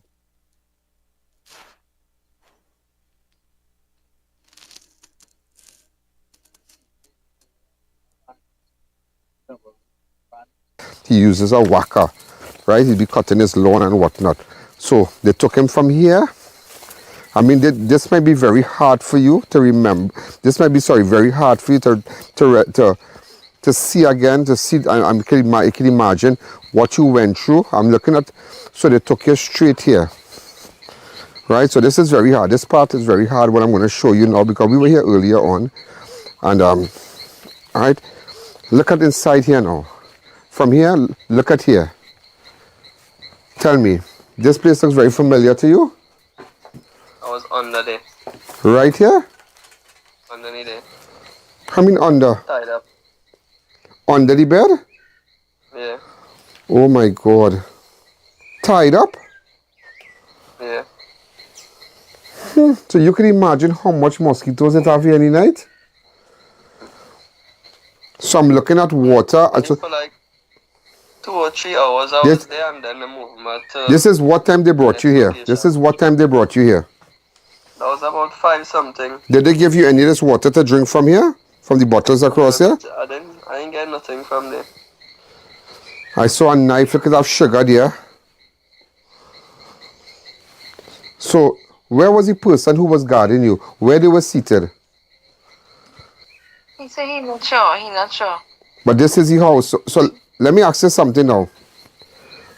He uses a whacker, right? He'd be cutting his lawn and whatnot. So they took him from here. I mean, this might be very hard for you to remember. This might be, very hard for you to see again, to see. I can imagine what you went through. I'm looking at, so they took you straight here. Right, so this is very hard. This part is very hard, what I'm going to show you now, because we were here earlier on. And, all right, look at inside here now. From here, look at here. Tell me, this place looks very familiar to you? I was under there. Right here? Underneath there. I mean under? Tied up. Under the bed? Yeah. Oh my God. Tied up? Yeah. So you can imagine how much mosquitoes it have here any night? So I'm looking at water. For like 2 or 3 hours I was there, and then I moved my This is what time they brought you here? This is what time they brought you here? That was about 5 something. Did they give you any of this water to drink from here? From the bottles across here? I didn't get nothing from there. I saw a knife, look at that sugar there. So, where was the person who was guarding you? Where they were seated? He said he's not sure. He's not sure. But this is the house. So let me ask you something now.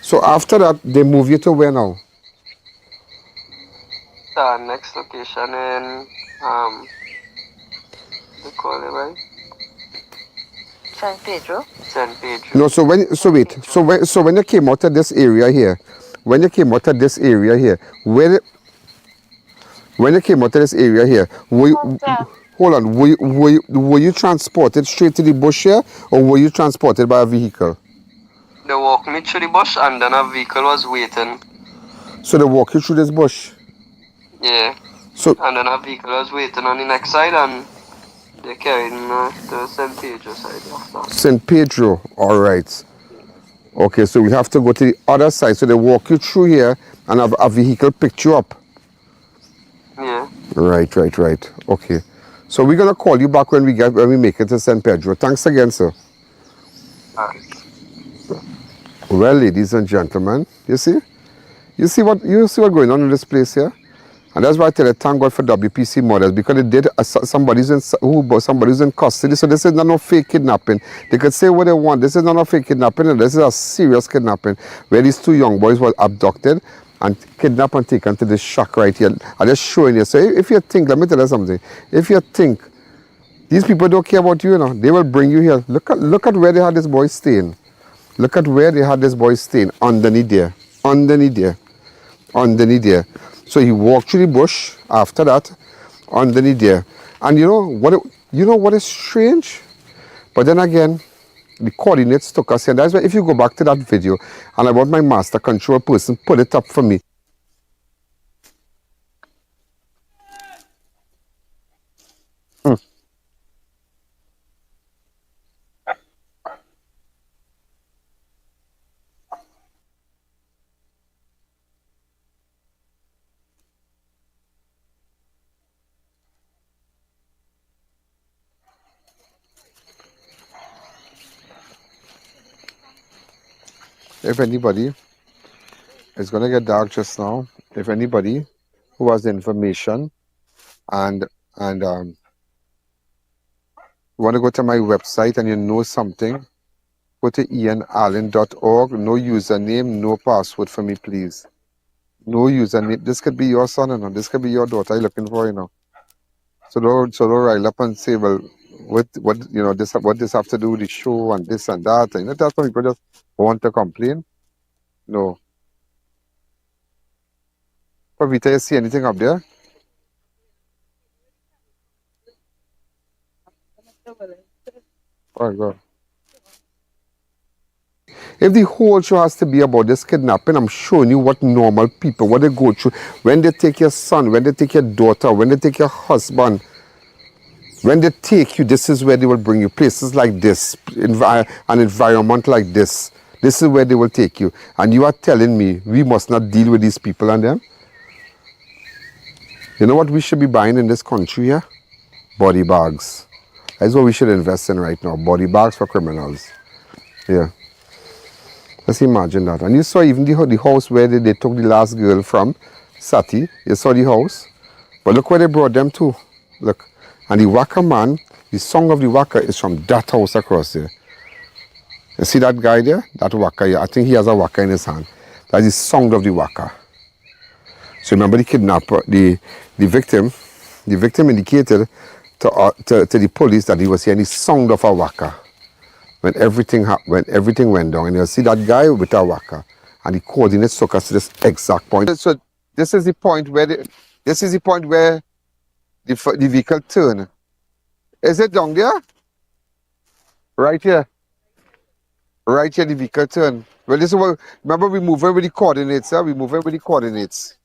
So after that, they move you to where now? The next location in they call it right? San Pedro. San Pedro. No, so when you came out of this area here, when you came out of this area here, when you came out of this area here, hold on, were you transported straight to the bush here, or were you transported by a vehicle? They walked me through the bush and then a vehicle was waiting. So they walk you through this bush? Yeah. So and then a vehicle was waiting on the next side and they carried me to San Pedro side after. San Pedro, all right. Okay, so we have to go to the other side. So they walk you through here and a vehicle picked you up. Yeah. Right. Okay. So we're gonna call you back when we make it to San Pedro. Thanks again, sir. Well, ladies and gentlemen, you see what going on in this place here, and that's why I tell you, thank God for WPC models, because they did somebody's in custody. So this is not no fake kidnapping. They could say what they want. This is not a fake kidnapping, and this is a serious kidnapping where these two young boys were abducted and kidnapped and taken to this shack right here. I'm just showing you. So if you think, let me tell you something. If you think these people don't care about you, they will bring you here. Look at where they had this boy staying. Look at where they had this boy staying, underneath there. So he walked through the bush after that, underneath there. And you know what is strange? But then again, the coordinates took us here. That's why if you go back to that video, and I want my master control person, put it up for me. If anybody, it's going to get dark just now. If anybody who has the information and want to go to my website and you know something, go to ianalleyne.org. No username, no password for me, please. No username. This could be your son, this could be your daughter you're looking for, So don't rile up and say, well, what this have to do with the show and this and that. That's why people just want to complain. No. Pavita, you see anything up there? Oh, God. If the whole show has to be about this kidnapping, I'm showing you what normal people, what they go through. When they take your son, when they take your daughter, when they take your husband, when they take you, this is where they will bring you. Places like this, an environment like this. This is where they will take you. And you are telling me we must not deal with these people and them? You know what we should be buying in this country here? Body bags. That's what we should invest in right now. Body bags for criminals. Yeah. Let's imagine that. And you saw even the house where they took the last girl from, Sati. You saw the house. But look where they brought them to. Look. And the Waka man, the song of the Waka is from that house across there. You see that guy there? That Waka, I think he has a Waka in his hand. That's the song of the Waka. So remember the kidnapper, the victim indicated to the police that he was hearing the sound of a Waka. When everything went down, and you see that guy with a Waka, and the coordinates took us to this exact point. So this is the point where the vehicle turned. Is it down there? Right here. Right here, the vehicle turned. Well, this is what. Remember, we move with the coordinates. We move with the coordinates.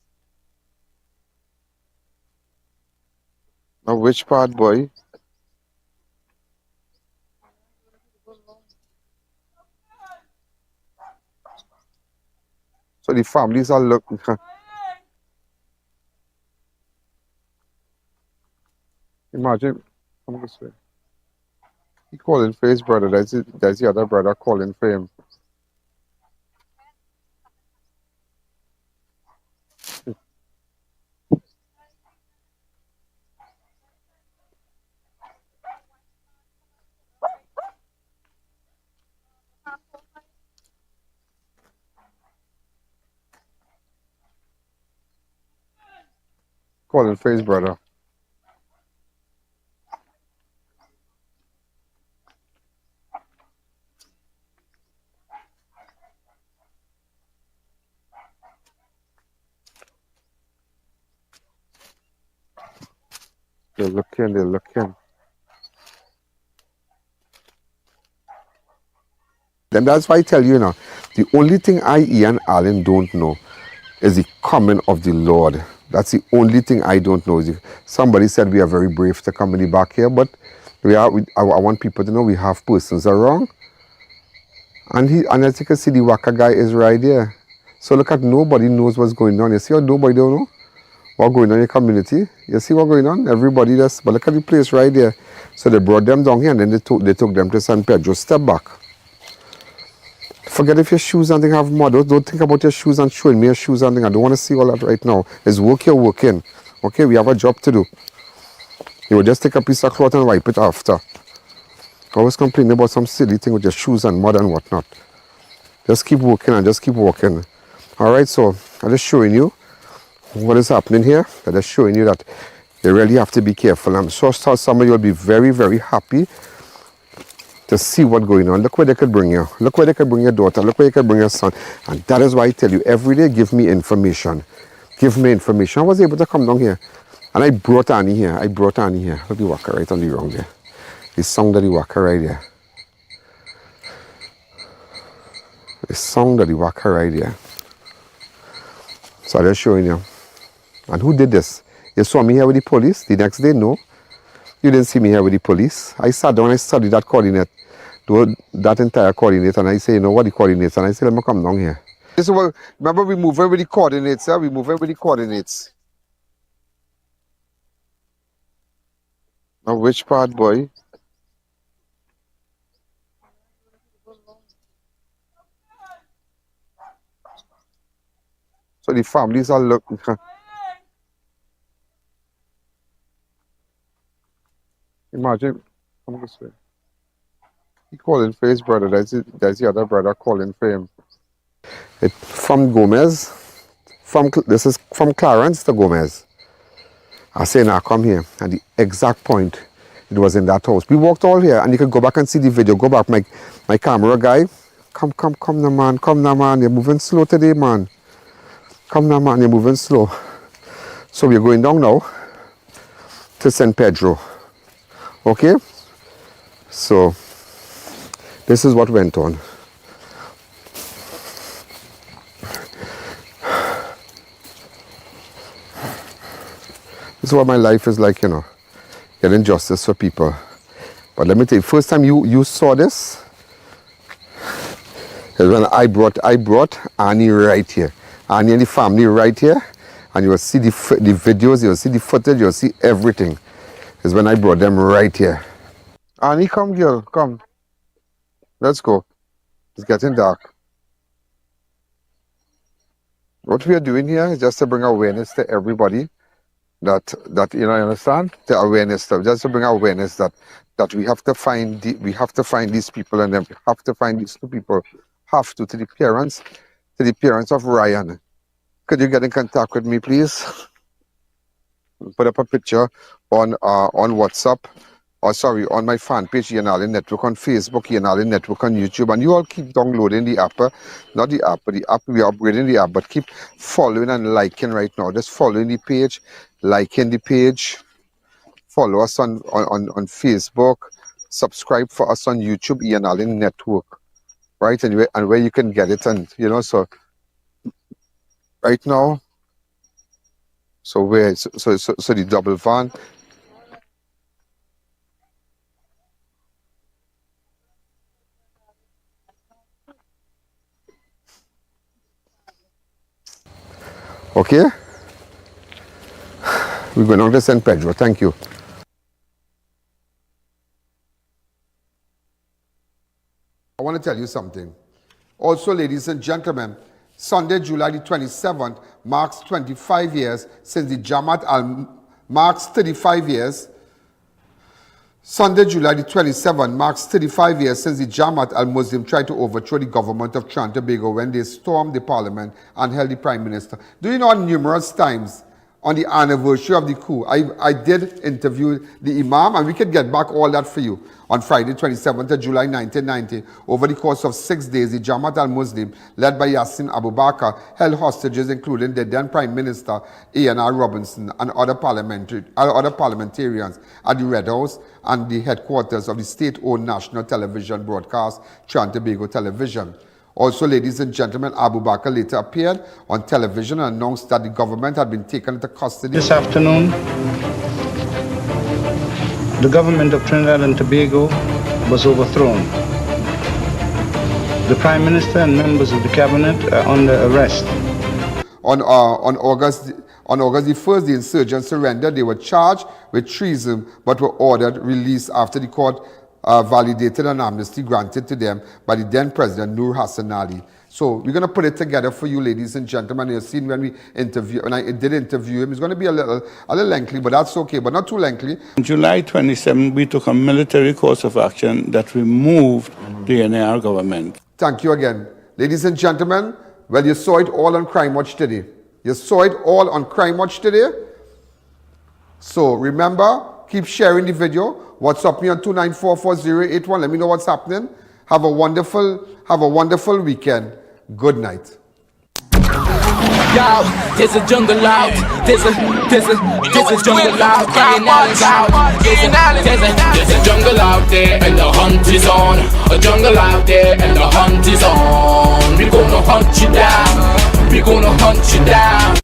Now, which part, boy? So the families are looking. Imagine, come this way. He calling for his brother. That's the other brother calling for him. calling for his brother. They're looking. Then that's why I tell you, the only thing Ian Alleyne don't know is the coming of the Lord. That's the only thing I don't know. Somebody said we are very brave to come in the back here, but I want people to know we have persons around. And as you can see, the Waka guy is right there. So look at, nobody knows what's going on. You see how nobody don't know what's going on in your community? You see what's going on? Everybody does. But look at the place right there. So they brought them down here and then they took them to San Pedro. Step back. Forget if your shoes and thing have mud. Don't think about your shoes and showing me your shoes and thing. I don't want to see all that right now. It's work you're working. Okay, we have a job to do. You will just take a piece of cloth and wipe it after. Always complaining about some silly thing with your shoes and mud and whatnot. Just keep working and just keep walking. Alright, so I'm just showing you what is happening here. I'm just showing you that you really have to be careful. I'm sure some of you will be very, very happy to see what's going on. Look where they could bring you. Look where they could bring your daughter. Look where you could bring your son. And that is why I tell you, every day, give me information. Give me information. I was able to come down here. And I brought Annie here. Look at the Waka right on the wrong there. The song that the Waka right there. The song that the Waka right there. So I'm just showing you. And who did this? You saw me here with the police. The next day, no. You didn't see me here with the police. I sat down and I studied that coordinate. That entire coordinate. And I say, you know what the coordinates? And I said, let me come down here. So, remember, we move with the coordinates. We move with the coordinates. Now, which part, boy? So the families are looking. Imagine, come this way. He calling for his brother. There's the other brother calling for him. From Gomez. This is from Clarence to Gomez. I say, now come here. And the exact point, it was in that house. We walked all here, and you can go back and see the video. Go back, my camera guy. Come now, man. Come now, man. You're moving slow today, man. Come now, man. You're moving slow. So we're going down now to San Pedro. Okay? So, this is what went on. This is what my life is like, getting justice for people. But let me tell you, first time you saw this is when I brought Annie right here. Annie and the family right here. And you will see the videos, you will see the footage, you will see everything. Is when I brought them right here. Annie, come, girl, come. Let's go. It's getting dark. What we are doing here is just to bring awareness to everybody. That you understand? The awareness, just to bring awareness that we have to find these people, and then we have to find these two people. To the parents of Ryan. Could you get in contact with me, please? Put up a picture on WhatsApp, on my fan page, Alleyne Network, on Facebook, Alleyne Network, on YouTube, and you all keep downloading the app, not the app, but the app, we are upgrading the app, but keep following and liking right now. Just following the page, liking the page, follow us on Facebook, subscribe for us on YouTube, Alleyne Network, right? And where you can get it, and so right now. So the double van. Okay. We're going on to San Pedro. Thank you. I want to tell you something. Also, ladies and gentlemen, Sunday, July the 27th, marks 25 years since the Jamaat marks 35 years. Sunday, July the 27th, marks 35 years since the Jamaat al-Muslim tried to overthrow the government of Trinidad and Tobago when they stormed the parliament and held the prime minister. Do you know numerous times on the anniversary of the coup. I did interview the Imam, and we could get back all that for you. On Friday, 27th of July, 1990, over the course of 6 days, the Jamaat al-Muslim, led by Yassin Abu Bakr, held hostages, including the then Prime Minister, A.N. Robinson, and other parliamentarians at the Red House and the headquarters of the state-owned national television broadcast, Trinidad and Tobago Television. Also, ladies and gentlemen, Abu Bakr later appeared on television and announced that the government had been taken into custody. This afternoon, the government of Trinidad and Tobago was overthrown. The Prime Minister and members of the cabinet are under arrest. On August the 1st, the insurgents surrendered. They were charged with treason but were ordered released after the court validated an amnesty granted to them by the then President Nur Hassan Ali. So we're going to put it together for you, ladies and gentlemen. You've seen when I did interview him. It's going to be a little lengthy, but that's okay, but not too lengthy. On July 27, we took a military course of action that removed the NAR government. Thank you again. Ladies and gentlemen, well, you saw it all on Crime Watch today. You saw it all on Crime Watch today. So remember, keep sharing the video. WhatsApp me on 2944081. Let me know what's happening. Have a wonderful weekend. Good night. Yo, there's a jungle out. There's a jungle out. There's a jungle out there and the hunt is on. A jungle out there and the hunt is on. We're gonna hunt you down. We're gonna hunt you down.